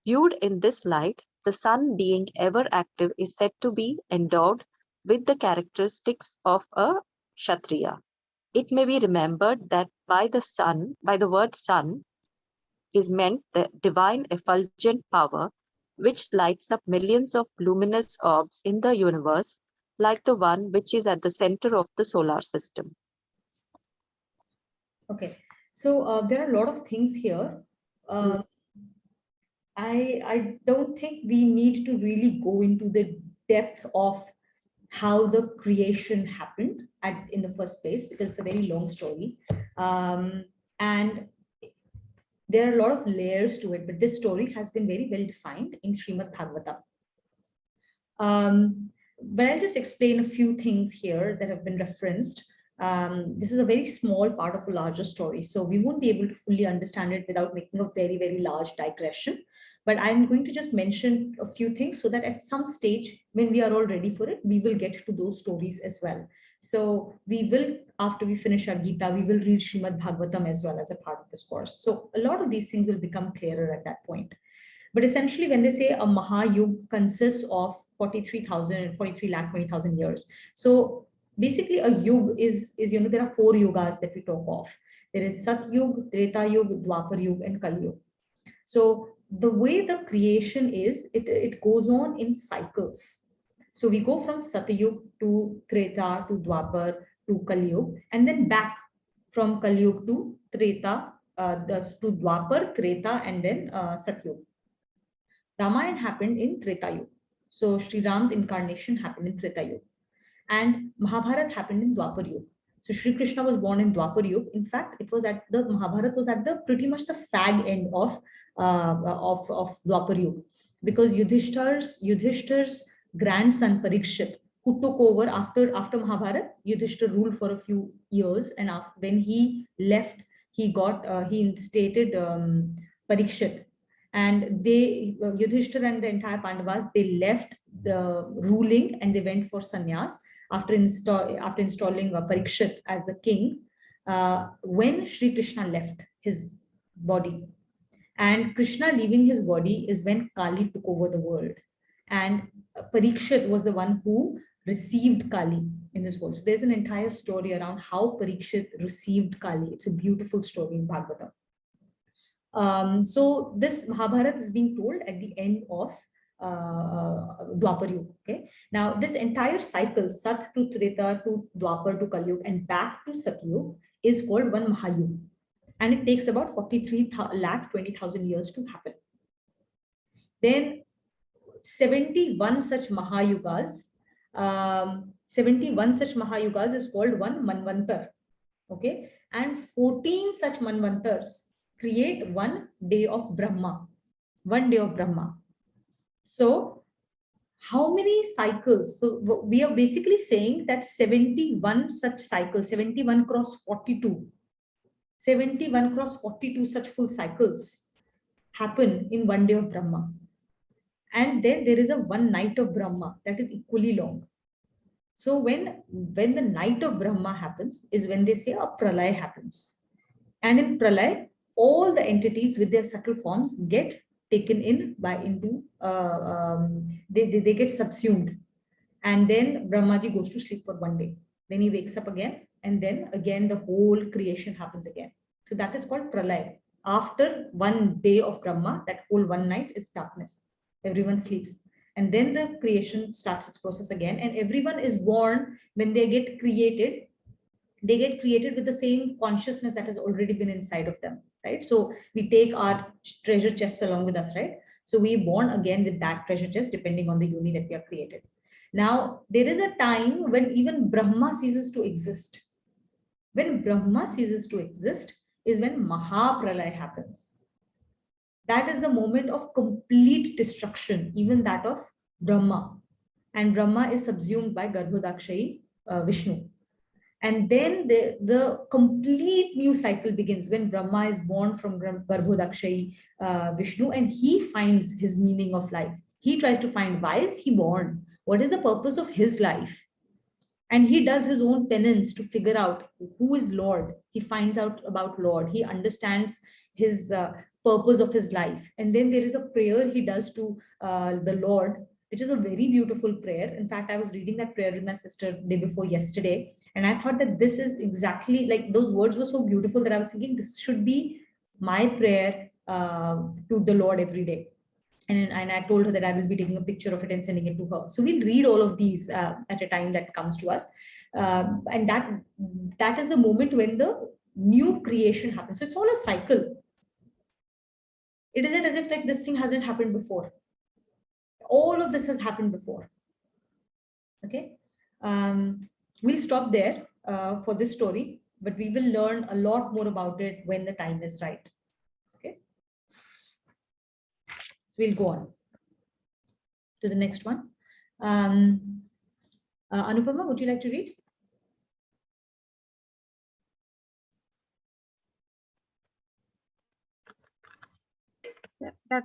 Viewed in this light, the sun, being ever active, is said to be endowed with the characteristics of a Kshatriya. It may be remembered that by the word sun, is meant the divine effulgent power which lights up millions of luminous orbs in the universe, like the one which is at the center of the solar system. Okay, so there are a lot of things here. I don't think we need to really go into the depth of how the creation happened in the first place, because it's a very long story. And there are a lot of layers to it, but this story has been very well defined in Srimad Bhagavatam. But I'll just explain a few things here that have been referenced. This is a very small part of a larger story, so we won't be able to fully understand it without making a very, very large digression. But I'm going to just mention a few things so that at some stage, when we are all ready for it, we will get to those stories as well. So we will, after we finish our Gita, we will read Srimad Bhagavatam as well as a part of this course. So a lot of these things will become clearer at that point. But essentially, when they say a Mahayug consists of 43 lakh 20,000 years. So basically, a yug is there are 4 yugas that we talk of. There is Satyug, Treta Yug, Dwapar Yug, and Kali Yug. So the way the creation is, it goes on in cycles. So we go from Satyug to Treta to Dwapar to Kali Yug, and then back from Kali Yug to Treta, to Dwapar, Treta, and then Satyug. Ramayana happened in Treta Yug. So Sri Ram's incarnation happened in Treta Yug. And Mahabharat happened in Dwapar Yug. So Sri Krishna was born in Dwapar Yug. In fact, it was at the Mahabharat was at the pretty much the fag end of Dwapar Yug, because Yudhishthir's grandson Parikshit, who took over after Mahabharat, Yudhishthir ruled for a few years, and when he left, he instated Parikshit, and Yudhishthir and the entire Pandavas, they left the ruling and they went for sannyas after installing Parikshit as the king, when Sri Krishna left his body. And Krishna leaving his body is when Kali took over the world. And Parikshit was the one who received Kali in this world. So there's an entire story around how Parikshit received Kali. It's a beautiful story in Bhagavatam. So this Mahabharata is being told at the end of Dwapar Yug. Okay. Now this entire cycle, Sat to Treta to Dwapar to Kali Yug and back to Satyug, is called one Mahayug, and it takes about 43,20,000 years to happen. Then 71 such Mahayugas, 71 such Mahayugas is called one Manvantar. Okay, and 14 such Manvantars create one day of Brahma, one day of Brahma. So how many cycles? So we are basically saying that 71 such cycles, 71 cross 42, 71 cross 42 such full cycles happen in one day of Brahma. And then there is a one night of Brahma that is equally long. So when the night of Brahma happens is when they say a pralay happens. And in pralay, all the entities with their subtle forms get taken into they get subsumed, and then Brahmaji goes to sleep for one day. Then he wakes up again, and then again the whole creation happens again. So that is called pralay. After one day of Brahma, that whole one night is darkness. Everyone sleeps, and then the creation starts its process again. And everyone is born when they get created. They get created with the same consciousness that has already been inside of them, right? So we take our treasure chests along with us, right? So we born again with that treasure chest, depending on the yoni that we are created. Now, there is a time when even Brahma ceases to exist. When Brahma ceases to exist is when Mahapralay happens. That is the moment of complete destruction, even that of Brahma. And Brahma is subsumed by Garbhodakshayi Vishnu. And then the complete new cycle begins when Brahma is born from Garbhodakshayi Vishnu, and he finds his meaning of life. He tries to find, why is he born? What is the purpose of his life? And he does his own penance to figure out who is Lord. He finds out about Lord. He understands his purpose of his life. And then there is a prayer he does to the Lord, which is a very beautiful prayer. In fact, I was reading that prayer with my sister day before yesterday, and I thought that this is exactly like, those words were so beautiful that I was thinking this should be my prayer to the Lord every day. And I told her that I will be taking a picture of it and sending it to her. So we'll read all of these at a time that comes to us. And that is the moment when the new creation happens. So it's all a cycle. It isn't as if like this thing hasn't happened before. All of this has happened before. Okay. We'll stop there for this story, but we will learn a lot more about it when the time is right. Okay. So we'll go on to the next one. Anupama, would you like to read? The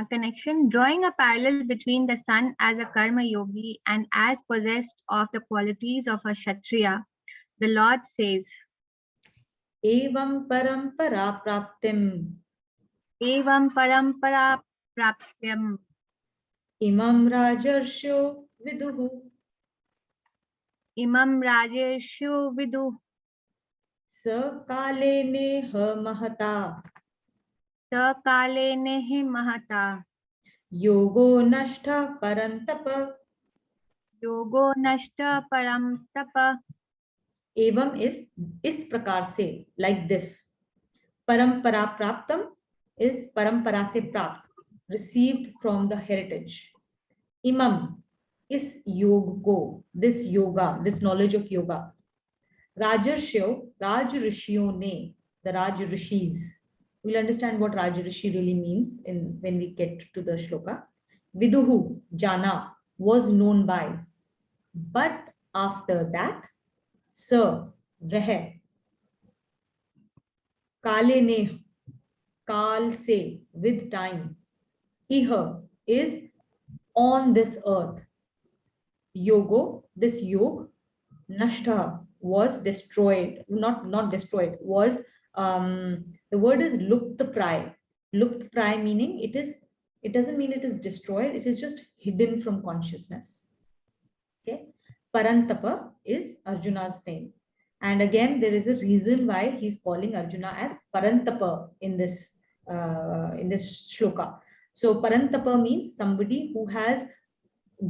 connection, drawing a parallel between the sun as a karma yogi and as possessed of the qualities of a kshatriya, the Lord says, Evam parampara praptim. Evam parampara praptyam. Imam rajarsho viduhu. Imam rajeshu vidu. Sakale neha mahata. Sakale nehi mahata. Yogo nashta parantapa. Yogo nashta param tapa. Evam is prakar se, like this. Parampara praptam is parampara se prapt, received from the heritage. Imam is yogo, this yoga, this knowledge of yoga. Rajarshyo, Raj Rishio ne, the Raj Rishis. We'll understand what Raj Rishi really means when we get to the shloka. Viduhu, Jana, was known by. But after that, Sir, Veh, Kale ne, Kal se, with time. Iha is on this earth. Yogo, this yog, Nashta was destroyed, not destroyed, was the word is luptapray. Luptapray meaning it doesn't mean it is destroyed, it is just hidden from consciousness. Okay. Parantapa is Arjuna's name. And again, there is a reason why he's calling Arjuna as Parantapa in this shloka. So Parantapa means somebody who has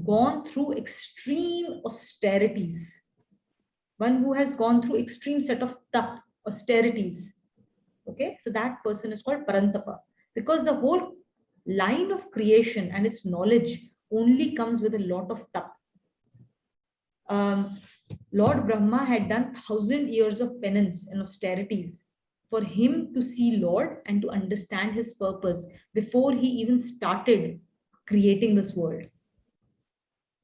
gone through extreme austerities. One who has gone through extreme set of tap, austerities. Okay, so that person is called Parantapa, because the whole line of creation and its knowledge only comes with a lot of tap. Lord Brahma had done 1,000 years of penance and austerities for him to see Lord and to understand his purpose before he even started creating this world.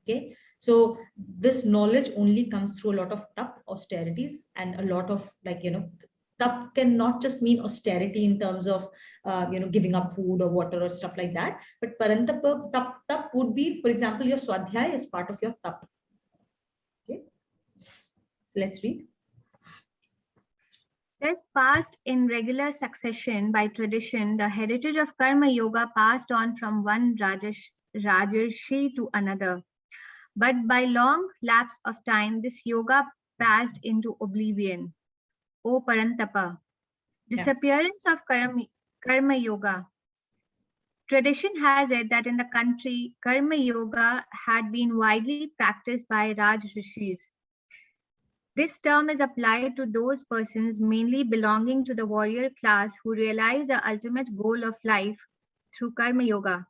Okay, so this knowledge only comes through a lot of tap, austerities, and a lot of tap can not just mean austerity in terms of giving up food or water or stuff like that, but parantapa tap would be, for example, your swadhyaya is part of your tap. Okay, so let's read. Thus passed in regular succession by tradition, the heritage of Karma Yoga passed on from one Rajarshi to another. But by long lapse of time, this yoga passed into oblivion. O Parantapa, disappearance of Karma Yoga. Tradition has it that in the country, Karma Yoga had been widely practiced by Raj Rishis. This term is applied to those persons mainly belonging to the warrior class who realize the ultimate goal of life through Karma Yoga.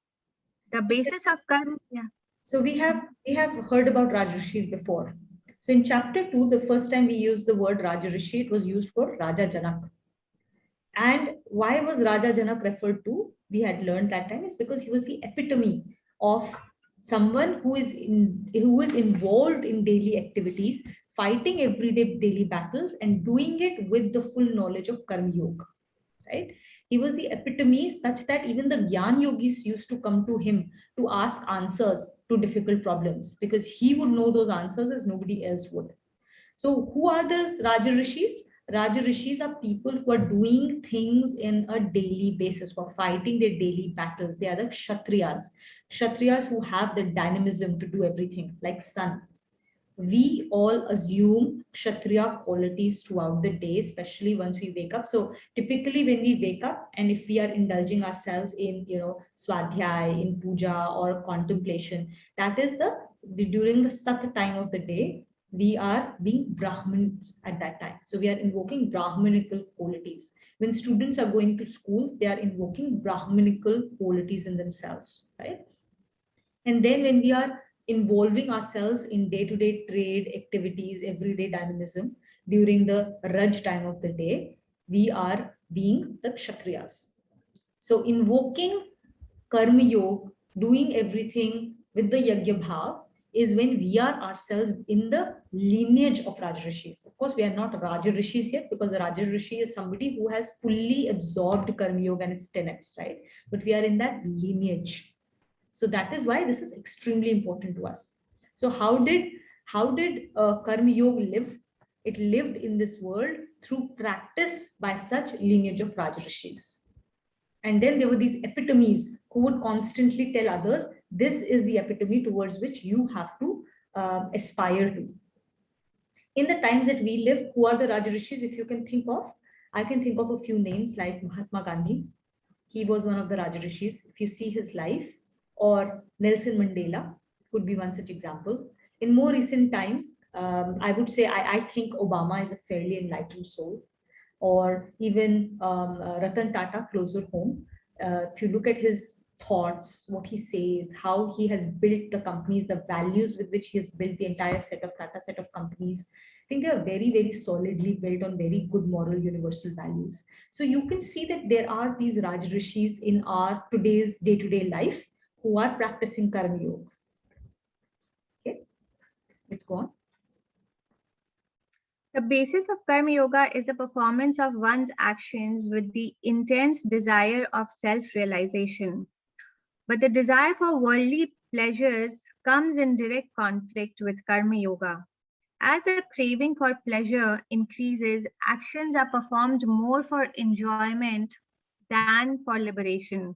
The basis of Karma. Yeah. So we have heard about Rajarishis before. So in chapter 2, the first time we used the word Rajarishi, it was used for Raja Janak. And why was Raja Janak referred to? We had learned that time is because he was the epitome of someone who is involved in daily activities, fighting everyday daily battles, and doing it with the full knowledge of Karma Yoga. Right? He was the epitome such that even the Gyan Yogis used to come to him to ask answers to difficult problems, because he would know those answers as nobody else would. So who are those Raja Rishis? Raja Rishis are people who are doing things in a daily basis, who are fighting their daily battles. They are the Kshatriyas. Kshatriyas who have the dynamism to do everything, like sun. We all assume Kshatriya qualities throughout the day, especially once we wake up. So typically when we wake up, and if we are indulging ourselves in, swadhyaya, in puja or contemplation, that is during the Sat time of the day, we are being Brahmins at that time. So we are invoking Brahmanical qualities. When students are going to school, they are invoking Brahmanical qualities in themselves, right? And then when we are involving ourselves in day-to-day trade activities, everyday dynamism, during the Raj time of the day, we are being the Kshatriyas. So invoking Karma Yoga, doing everything with the Yajna Bhav, is when we are ourselves in the lineage of Rajarishis. Of course, we are not Rajarishis yet, because the Rajarishi is somebody who has fully absorbed Karma Yoga and its tenets, right? But we are in that lineage. So that is why this is extremely important to us. So how did Karma Yoga live? It lived in this world through practice by such lineage of Rajarishis. And then there were these epitomes who would constantly tell others, this is the epitome towards which you have to aspire to. in the times that we live, who are the Rajarishis, if you can think of? I can think of a few names like Mahatma Gandhi. He was one of the Rajarishis. If you see his life, or Nelson Mandela could be one such example. In more recent times, I would say I think Obama is a fairly enlightened soul, or even Ratan Tata, closer home. If you look at his thoughts, what he says, how he has built the companies, the values with which he has built the entire set of Tata set of companies, I think they are very, very solidly built on very good moral universal values. So you can see that there are these Rajarishis in our today's day-to-day life who are practicing Karma Yoga. Okay, let's go on. The basis of Karma Yoga is the performance of one's actions with the intense desire of self-realization. But the desire for worldly pleasures comes in direct conflict with Karma Yoga. As a craving for pleasure increases, actions are performed more for enjoyment than for liberation.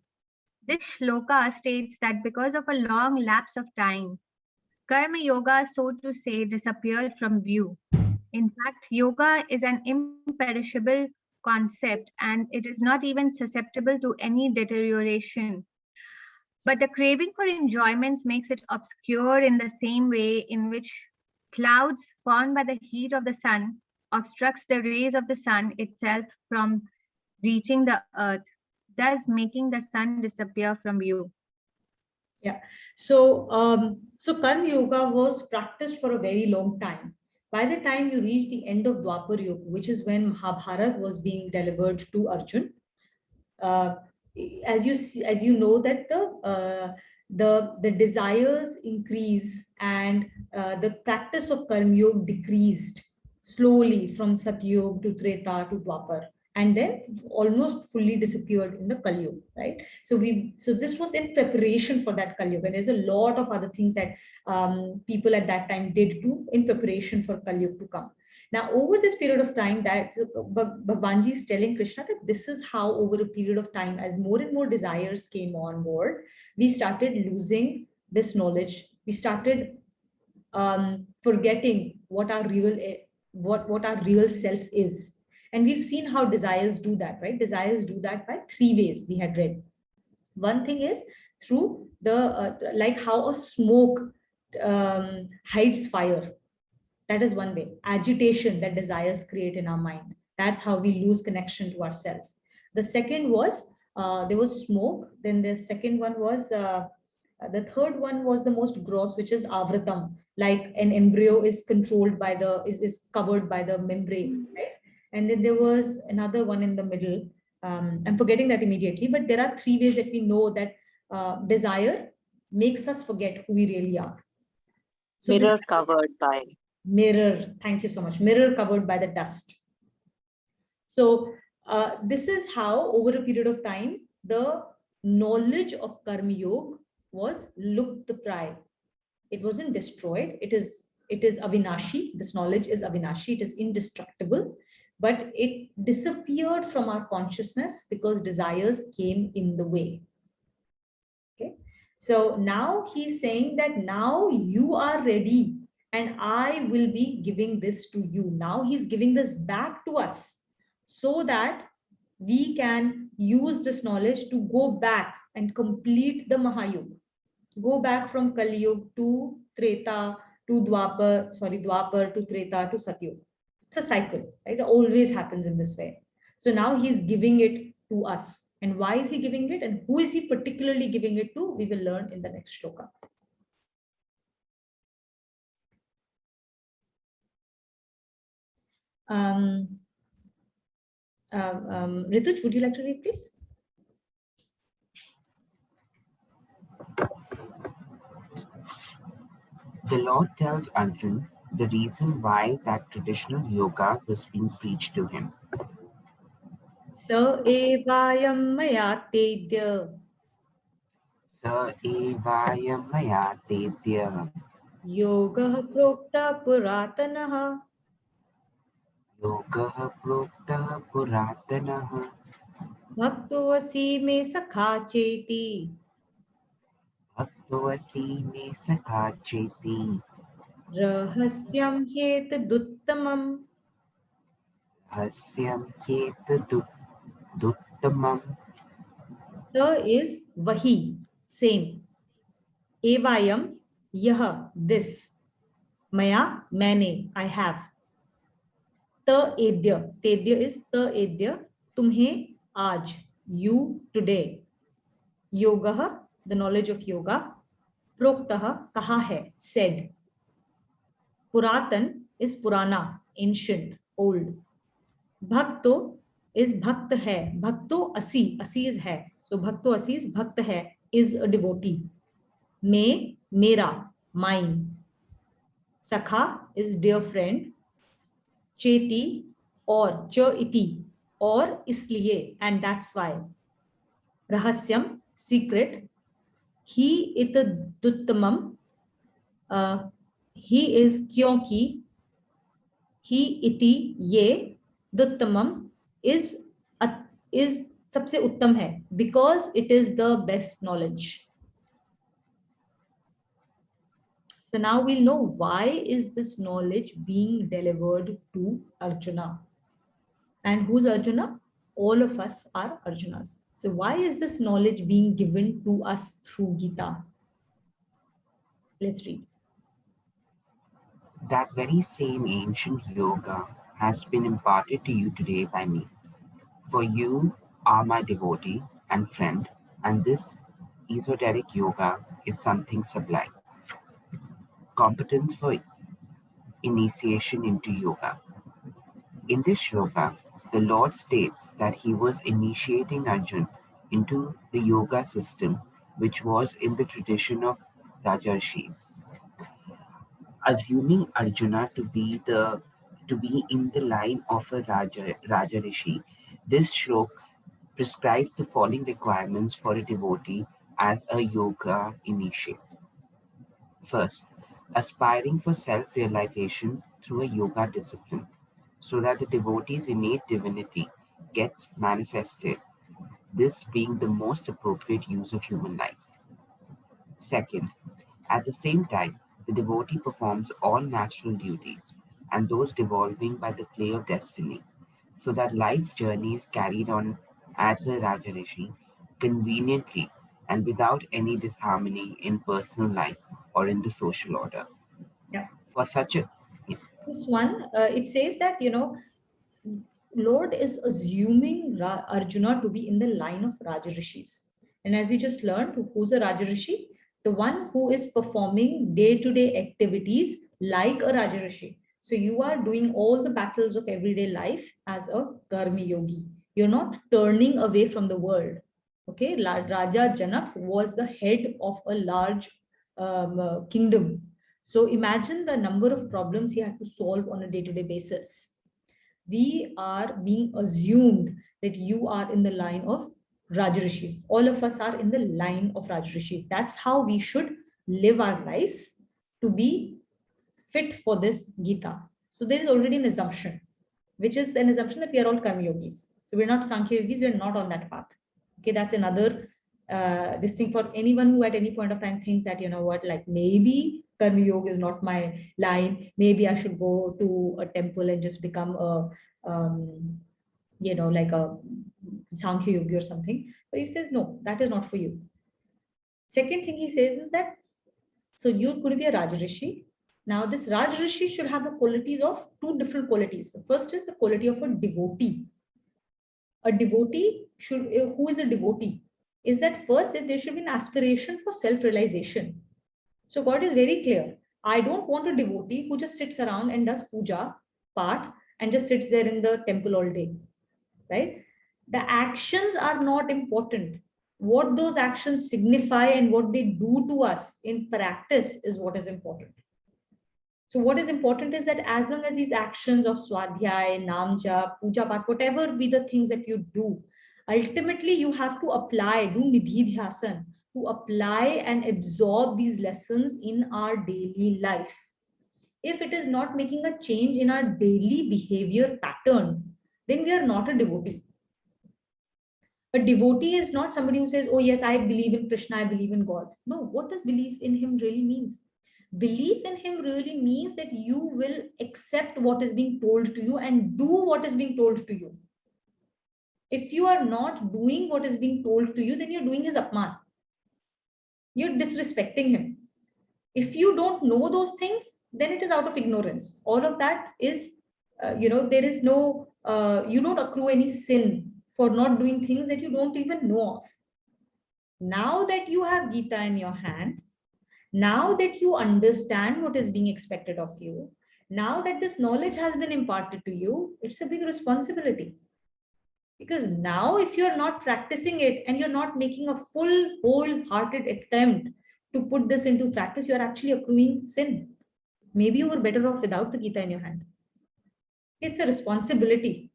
This shloka states that because of a long lapse of time, Karma Yoga, so to say, disappeared from view. In fact, yoga is an imperishable concept and it is not even susceptible to any deterioration. But the craving for enjoyments makes it obscure in the same way in which clouds formed by the heat of the sun obstructs the rays of the sun itself from reaching the earth, thus making the sun disappear from view. Yeah. So Karma Yoga was practiced for a very long time. By the time you reach the end of Dwapar Yuga, which is when Mahabharata was being delivered to Arjun, as you know that the desires increase and the practice of Karma Yoga decreased slowly from Satyug to Treta to Dwapar, and then almost fully disappeared in the Kali Yuga, right? So this was in preparation for that Kali Yuga, and there's a lot of other things that people at that time did too in preparation for Kali Yuga to come. Now, over this period of time, that Bhagwanji is telling Krishna that this is how, over a period of time, as more and more desires came on board, we started losing this knowledge. We started forgetting what our real self is. And we've seen how desires do that, right? Desires do that by three ways we had read. One thing is through the like how a smoke hides fire. That is one way. Agitation that desires create in our mind. That's how we lose connection to ourselves. The second was there was smoke. Then the second one was the third one was the most gross, which is avratam. Like an embryo is controlled by is covered by the membrane, right? And then there was another one in the middle. I'm forgetting that immediately, but there are three ways that we know that desire makes us forget who we really are. So mirror covered by. Mirror, thank you so much. Mirror covered by the dust. So this is how, over a period of time, the knowledge of Karma Yoga was luptapray. It wasn't destroyed. It is avinashi. This knowledge is avinashi. It is indestructible. But it disappeared from our consciousness because desires came in the way. Okay. So now he's saying that now you are ready and I will be giving this to you. Now he's giving this back to us so that we can use this knowledge to go back and complete the Mahayuga. Go back from Kali Yuga to Treta to Dwapar to Treta to Satyuga. It's a cycle, right? It always happens in this way. So now he's giving it to us. And why is he giving it? And who is he particularly giving it to? We will learn in the next shloka. Rituj, would you like to read, please? The Lord tells Arjun the reason why that traditional yoga was being preached to him. Sa evayam maya tedya. Sa evayam maya tedya. Yoga prokta puratanaha. Yoga prokta puratanaha. Bhaktovasi me sakha cheti. Bhaktovasi me sakha cheti. Rahasyam hetaduttamam. Hasyam duttamam. The is vahi, same. Evayam, yah, this. Maya, maine, I have. Ta edya, tedya is ta edya, tumhe, aaj, you, today. Yoga, the knowledge of yoga. Proktah, kaha hai, said. Puratan is purana, ancient, old. Bhakto is bhakt hai. Bhakto asi, asi is hai. So bhakto asi is bhakt hai, is a devotee. Me, mera, mine. Sakha is dear friend. Cheti or cha iti or isliye, and that's why. Rahasyam, secret. He it duttamam. He is kyonki. He iti ye duttamam is सबसे उत्तम है, because it is the best knowledge. So now we'll know why is this knowledge being delivered to Arjuna. And who's Arjuna? All of us are Arjunas. So why is this knowledge being given to us through Gita? Let's read. That very same ancient yoga has been imparted to you today by me. For you are my devotee and friend, and this esoteric yoga is something sublime. Competence for initiation into yoga. In this yoga, the Lord states that he was initiating Arjun into the yoga system which was in the tradition of Rajarshis. Assuming Arjuna to be in the line of a Rajarishi, this shlok prescribes the following requirements for a devotee as a yoga initiate. First, aspiring for self-realization through a yoga discipline, so that the devotee's innate divinity gets manifested, this being the most appropriate use of human life. Second, at the same time, the devotee performs all natural duties and those devolving by the play of destiny, so that life's journey is carried on as a Rajarishi conveniently and without any disharmony in personal life or in the social order. Yeah. For such a This one, it says that, Lord is assuming Arjuna to be in the line of Rajarishis. And as we just learned, who's a Rajarishi? The one who is performing day-to-day activities like a Rajarishi. So you are doing all the battles of everyday life as a Karmi Yogi. You're not turning away from the world. Okay, Raja Janak was the head of a large kingdom. So imagine the number of problems he had to solve on a day-to-day basis. We are being assumed that you are in the line of Rajarishis. All of us are in the line of Rajarishis. That's how we should live our lives to be fit for this Gita. So there is already an assumption, which is an assumption that we are all Karma Yogis. So we're not Sankhya Yogis, we're not on that path. Okay, that's another this thing for anyone who at any point of time thinks that, like maybe Karma Yoga is not my line. Maybe I should go to a temple and just become a, like a Sankhya Yogi or something. But he says, no, that is not for you. Second thing he says is that, so you're going to be a Rajarishi. Now this Rajarishi should have the qualities of two different qualities. The first is the quality of a devotee. A devotee who is a devotee? Is that first that there should be an aspiration for self-realization. So God is very clear. I don't want a devotee who just sits around and does puja, part, and just sits there in the temple all day, right? The actions are not important. What those actions signify and what they do to us in practice is what is important. So what is important is that as long as these actions of Swadhyay, Namja, Puja Pat, whatever be the things that you do, ultimately you have to apply, do Nidhidhyasan, to apply and absorb these lessons in our daily life. If it is not making a change in our daily behavior pattern, then we are not a devotee. A devotee is not somebody who says, oh yes, I believe in Krishna, I believe in God. No, what does believe in him really means? Belief in him really means that you will accept what is being told to you and do what is being told to you. If you are not doing what is being told to you, then you're doing his apman. You're disrespecting him. If you don't know those things, then it is out of ignorance. All of that is, there is no, you don't accrue any sin for not doing things that you don't even know of. Now that you have Gita in your hand, now that you understand what is being expected of you, now that this knowledge has been imparted to you, it's a big responsibility. Because now if you're not practicing it and you're not making a full, wholehearted attempt to put this into practice, you're actually accruing sin. Maybe you were better off without the Gita in your hand. It's a responsibility.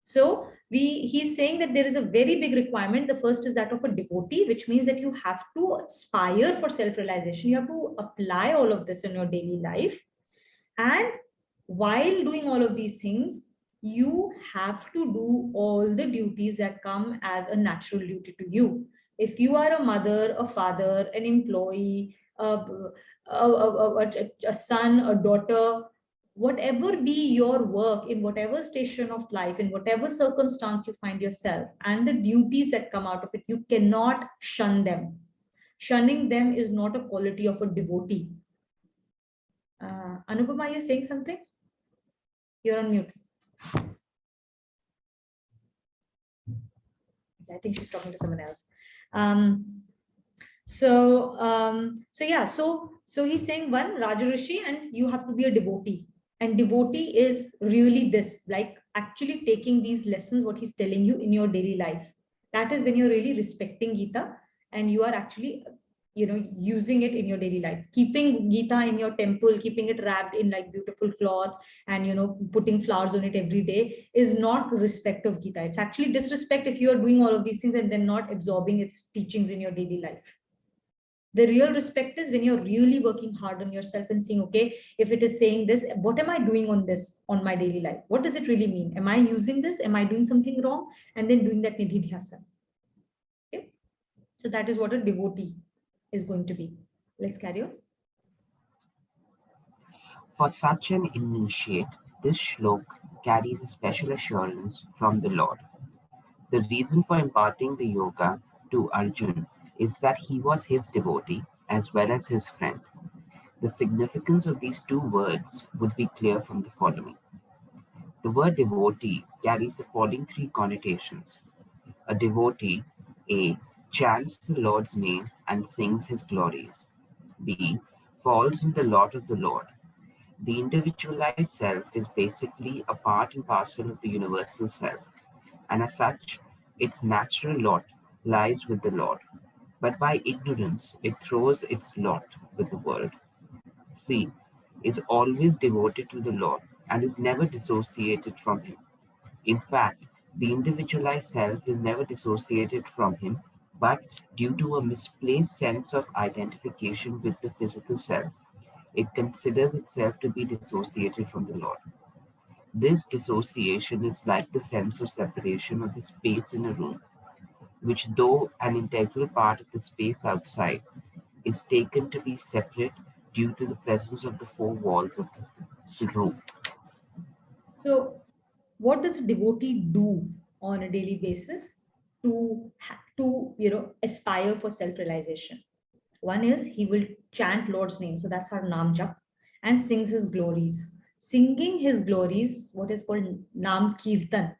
So he's saying that there is a very big requirement. The first is that of a devotee, which means that you have to aspire for self-realization. You have to apply all of this in your daily life. And while doing all of these things, you have to do all the duties that come as a natural duty to you. If you are a mother, a father, an employee, a son, a daughter, whatever be your work, in whatever station of life, in whatever circumstance you find yourself, and the duties that come out of it, you cannot shun them. Shunning them is not a quality of a devotee. Anupama, are you saying something? You're on mute. I think she's talking to someone else. So he's saying, one, Rajarishi, and you have to be a devotee. And devotee is really this, like actually taking these lessons, what he's telling you in your daily life. That is when you're really respecting Gita and you are actually, using it in your daily life. Keeping Gita in your temple, keeping it wrapped in like beautiful cloth and, putting flowers on it every day is not respect of Gita. It's actually disrespect if you are doing all of these things and then not absorbing its teachings in your daily life. The real respect is when you're really working hard on yourself and saying, okay, if it is saying this, what am I doing on this, on my daily life? What does it really mean? Am I using this? Am I doing something wrong? And then doing that nididhyasa. Okay. So that is what a devotee is going to be. Let's carry on. For such an initiate, this shlok carries a special assurance from the Lord. The reason for imparting the yoga to Arjun is that he was his devotee as well as his friend. The significance of these two words would be clear from the following. The word devotee carries the following three connotations. A devotee, A, chants the Lord's name and sings his glories. B, falls in the lot of the Lord. The individualized self is basically a part and parcel of the universal self, and as such, its natural lot lies with the Lord. But by ignorance, it throws its lot with the world. C is always devoted to the Lord and is never dissociated from him. In fact, the individualized self is never dissociated from him, but due to a misplaced sense of identification with the physical self, it considers itself to be dissociated from the Lord. This dissociation is like the sense of separation of the space in a room, which, though an integral part of the space outside, is taken to be separate due to the presence of the four walls of the room. So what does a devotee do on a daily basis to aspire for self-realization? One is he will chant Lord's name. So that's our Nam Jap, and sings his glories. Singing his glories, what is called Nam Kirtan.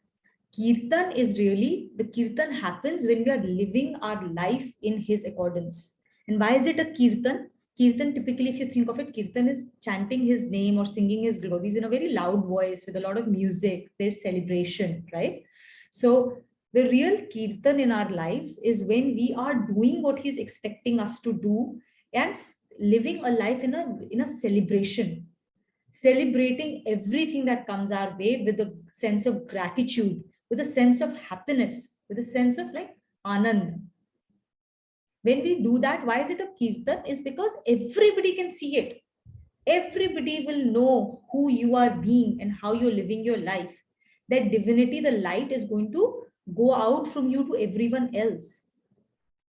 Kirtan is really, the Kirtan happens when we are living our life in his accordance. And why is it a Kirtan? Kirtan, typically, if you think of it, Kirtan is chanting his name or singing his glories in a very loud voice with a lot of music. There's celebration, right? So the real Kirtan in our lives is when we are doing what he's expecting us to do and living a life in a celebration, celebrating everything that comes our way with a sense of gratitude, with a sense of happiness, with a sense of like Anand. When we do that, why is it a Kirtan? Is because everybody can see it. Everybody will know who you are being and how you're living your life. That divinity, the light is going to go out from you to everyone else.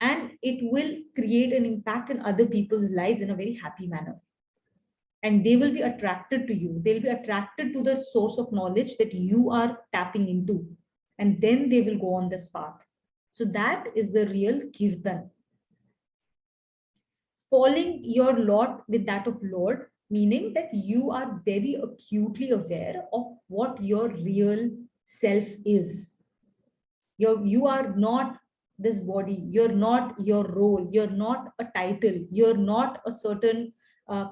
and it will create an impact in other people's lives in a very happy manner. And they will be attracted to you. They'll be attracted to the source of knowledge that you are tapping into. And then they will go on this path. So that is the real kirtan. Falling your lot with that of Lord, meaning that you are very acutely aware of what your real self is. You are not this body, you're not your role, you're not a title, you're not a certain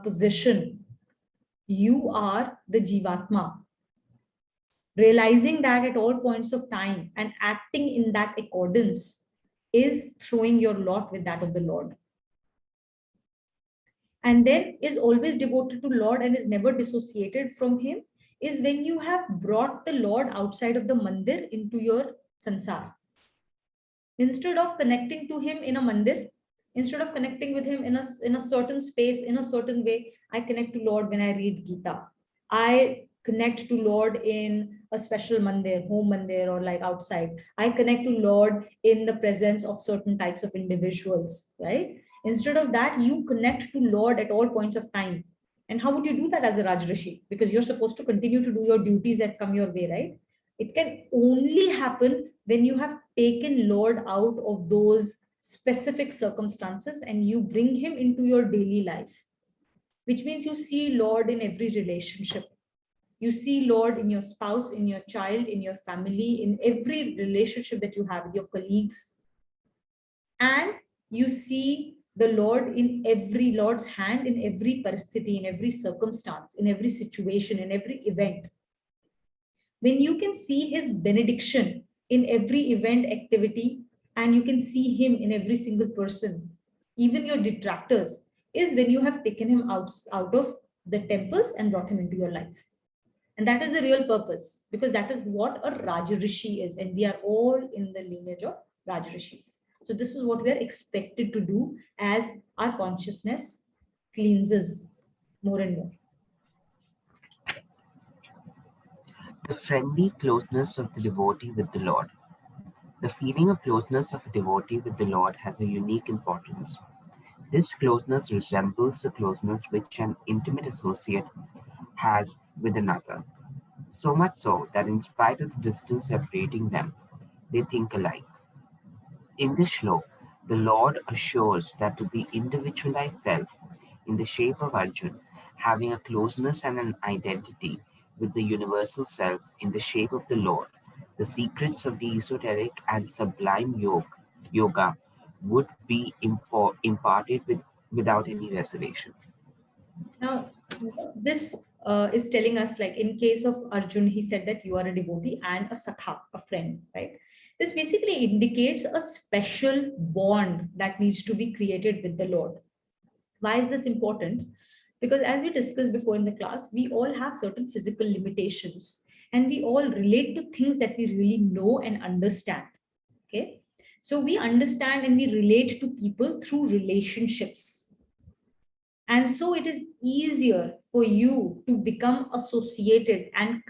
position. You are the Jivatma. Realizing that at all points of time and acting in that accordance is throwing your lot with that of the Lord. And then is always devoted to Lord and is never dissociated from him is when you have brought the Lord outside of the mandir into your sansar. Instead of connecting to him in a mandir, instead of connecting with him in a certain space, in a certain way, I connect to Lord when I read Gita. I connect to Lord in a special mandir, home mandir, or like outside. I connect to Lord in the presence of certain types of individuals, right? Instead of that, you connect to Lord at all points of time. And how would you do that as a Rajrishi? Because you're supposed to continue to do your duties that come your way, right? It can only happen when you have taken Lord out of those specific circumstances and you bring him into your daily life, which means you see Lord in every relationship. You see Lord in your spouse, in your child, in your family, in every relationship that you have with your colleagues. And you see the Lord in every Lord's hand, in every paristhiti, in every circumstance, in every situation, in every event. When you can see his benediction in every event, activity, and you can see him in every single person, even your detractors, is when you have taken him out of the temples and brought him into your life. And that is the real purpose, because that is what a Rajrishi is. And we are all in the lineage of Rajrishis. So this is what we are expected to do as our consciousness cleanses more and more. The friendly closeness of the devotee with the Lord. The feeling of closeness of a devotee with the Lord has a unique importance. This closeness resembles the closeness which an intimate associate has with another, so much so that in spite of the distance separating them, they think alike. In this shlok, the Lord assures that to the individualized self, in the shape of Arjun, having a closeness and an identity with the universal self in the shape of the Lord, the secrets of the esoteric and sublime yoga would be imparted without any reservation. Now, this is telling us, like in case of Arjun, he said that you are a devotee and a sakha, a friend, right? This basically indicates a special bond that needs to be created with the Lord. Why is this important? Because as we discussed before in the class, we all have certain physical limitations and we all relate to things that we really know and understand. Okay. So we understand and we relate to people through relationships. And so it is easier for you to become associated and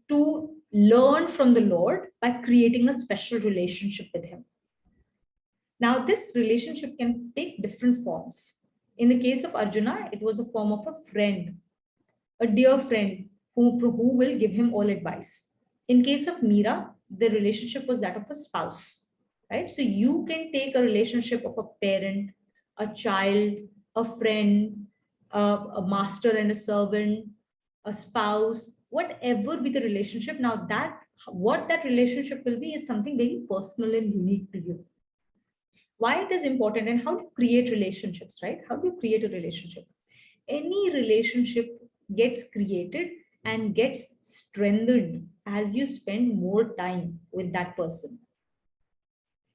to learn from the Lord by creating a special relationship with him. Now, this relationship can take different forms. In the case of Arjuna, it was a form of a friend, a dear friend who will give him all advice. In case of Meera, the relationship was that of a spouse, right? So you can take a relationship of a parent, a child, a friend, a master and a servant, a spouse, whatever be the relationship. Now what that relationship will be is something very personal and unique to you. Why it is important and how to create relationships, right? How do you create a relationship? Any relationship gets created and gets strengthened as you spend more time with that person.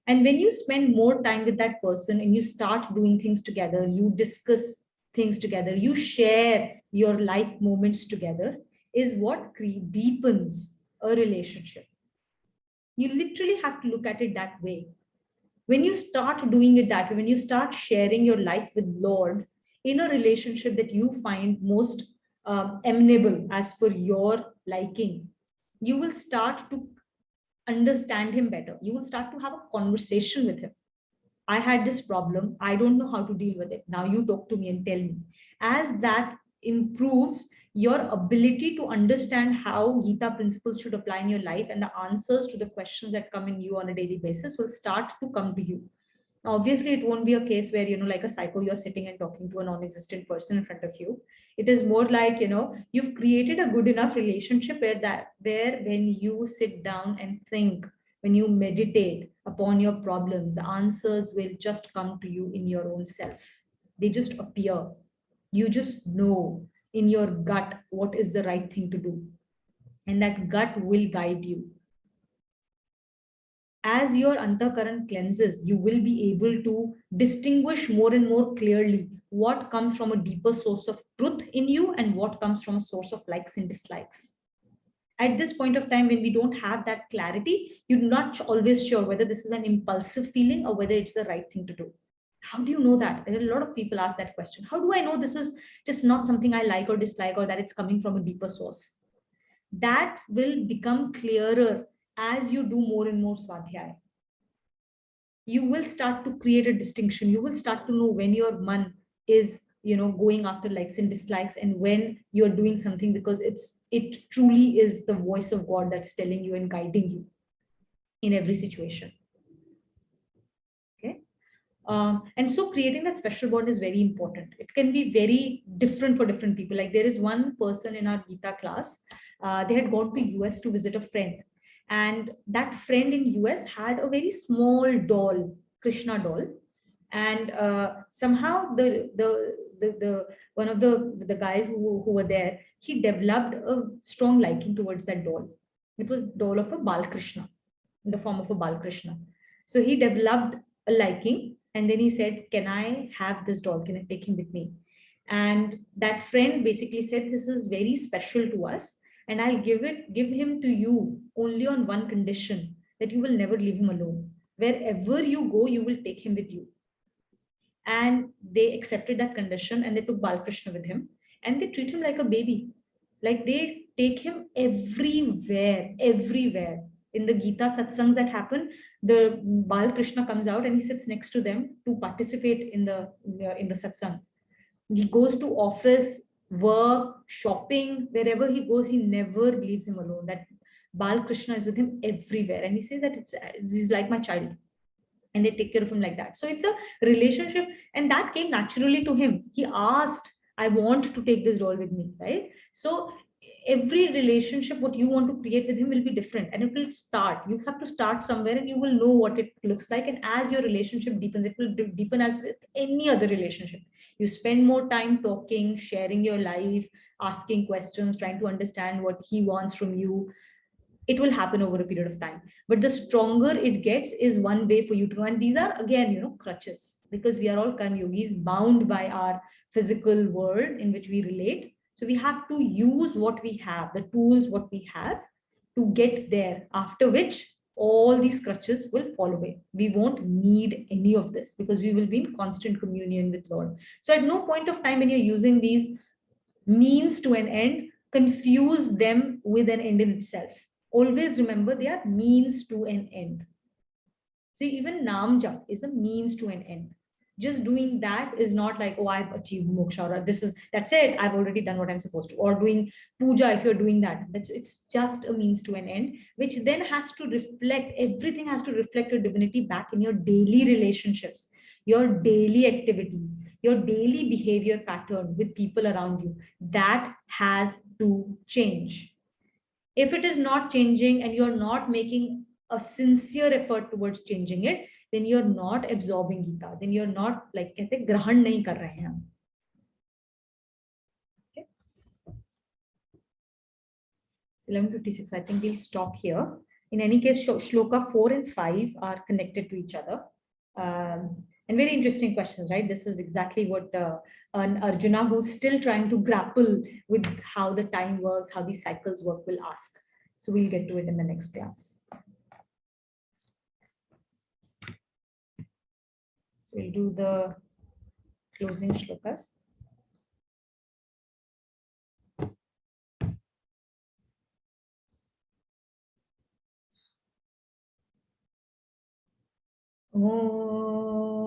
And when you spend more time with that person and you start doing things together, you discuss things together, you share your life moments together, is what deepens a relationship. You literally have to look at it that way. When you start doing it that way, when you start sharing your life with Lord in a relationship that you find most amenable as per your liking, you will start to understand him better. You will start to have a conversation with him. I had this problem, I don't know how to deal with it, now you talk to me and tell me. As that improves, your ability to understand how Gita principles should apply in your life and the answers to the questions that come in you on a daily basis will start to come to you. Obviously, it won't be a case where, like a psycho, you're sitting and talking to a non-existent person in front of you. It is more like, you've created a good enough relationship where when you sit down and think, when you meditate upon your problems, the answers will just come to you in your own self. They just appear. You just know in your gut what is the right thing to do. And that gut will guide you. As your antakaran cleanses, you will be able to distinguish more and more clearly what comes from a deeper source of truth in you and what comes from a source of likes and dislikes. At this point of time, when we don't have that clarity, you're not always sure whether this is an impulsive feeling or whether it's the right thing to do. How do you know that? There are a lot of people ask that question. How do I know this is just not something I like or dislike, or that it's coming from a deeper source? That will become clearer as you do more and more Swadhyaya. You will start to create a distinction. You will start to know when your man is, going after likes and dislikes, and when you're doing something because it truly is the voice of God that's telling you and guiding you in every situation. Okay. And so creating that special bond is very important. It can be very different for different people. Like there is one person in our Gita class, they had gone to US to visit a friend. And that friend in US had a very small doll, Krishna doll. And somehow the one of the guys who were there, he developed a strong liking towards that doll. It was doll of a Balkrishna, in the form of a Balkrishna. So he developed a liking, and then he said, can I have this doll? Can I take him with me? And that friend basically said, this is very special to us, and I'll give him to you only on one condition, that you will never leave him alone. Wherever you go, you will take him with you. And they accepted that condition, and they took Balkrishna with him, and they treat him like a baby. Like they take him everywhere. In the Gita satsangs that happen, the Balkrishna comes out and he sits next to them to participate in the satsangs. He goes to office, work, shopping, wherever he goes, he never leaves him alone. That Balkrishna is with him everywhere. And he says that he's like my child. And they take care of him like that. So it's a relationship, and that came naturally to him. He asked, I want to take this doll with me, right? So every relationship, what you want to create with him will be different, and it will start. You have to start somewhere, and you will know what it looks like. And as your relationship deepens, it will deepen as with any other relationship. You spend more time talking, sharing your life, asking questions, trying to understand what he wants from you. It will happen over a period of time, but the stronger it gets is one way for you to know. And these are again, crutches, because we are all karma yogis, bound by our physical world in which we relate. So we have to use what we have, the tools what we have, to get there, after which all these crutches will fall away. We won't need any of this, because we will be in constant communion with Lord. So at no point of time when you're using these means to an end, confuse them with an end in itself. Always remember they are means to an end. So even Nam Jap is a means to an end. Just doing that is not like, oh, I've achieved moksha, or that's it, I've already done what I'm supposed to. Or doing puja, if you're doing that, it's just a means to an end, which then has to reflect, everything has to reflect your divinity back in your daily relationships, your daily activities, your daily behavior pattern with people around you. That has to change. If it is not changing and you're not making a sincere effort towards changing it, then you're not absorbing Gita. Then you're not, like, कहते ग्रहण नहीं कर रहे हैं हम. Okay. 11:56. I think we'll stop here. In any case, shloka 4 and 5 are connected to each other. And very interesting questions, right? This is exactly what an Arjuna who's still trying to grapple with how the time works, how these cycles work, will ask. So we'll get to it in the next class. So we'll do the closing shlokas. Oh.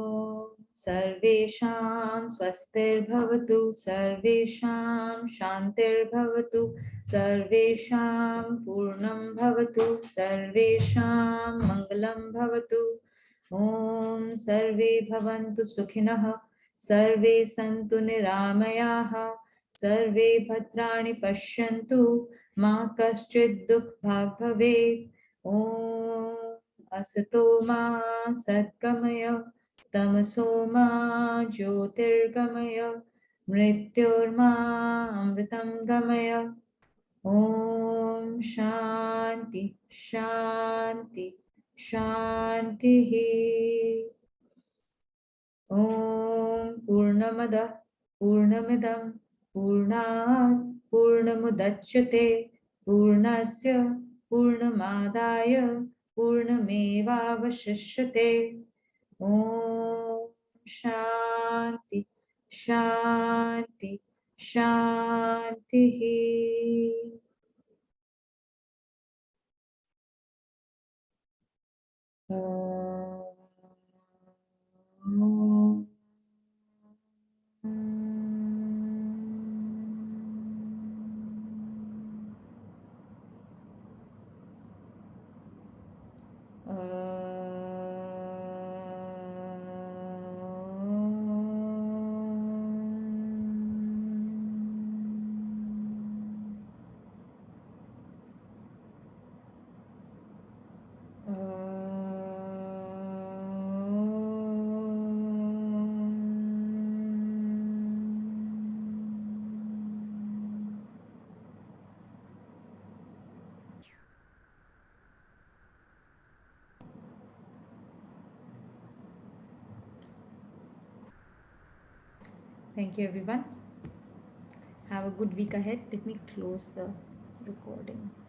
सर्वेषां स्वस्तिर्भवतु, सर्वेषां शान्तिर्भवतु, सर्वेषां पूर्णं भवतु, सर्वेषां मङ्गलं भवतु। ॐ सर्वे भवन्तु सुखिनः, सर्वे सन्तु निरामयाः, सर्वे भद्राणि पश्यन्तु, मा कश्चित् दुःखभाग् भवेत्। ॐ असतो मा सद्गमय, तमसो मा ज्योतिर्गमय, मृत्योर्मा अमृतं गमय। ॐ शान्ति शान्ति शान्तिः। ॐ पूर्णमदः पूर्णमिदं पूर्णात् पूर्णमुदच्यते, पूर्णस्य पूर्णमादाय पूर्णमेवावशिष्यते। ॐ शान्ति शान्ति शान्तिः। Thank you, everyone. Have a good week ahead. Let me close the recording.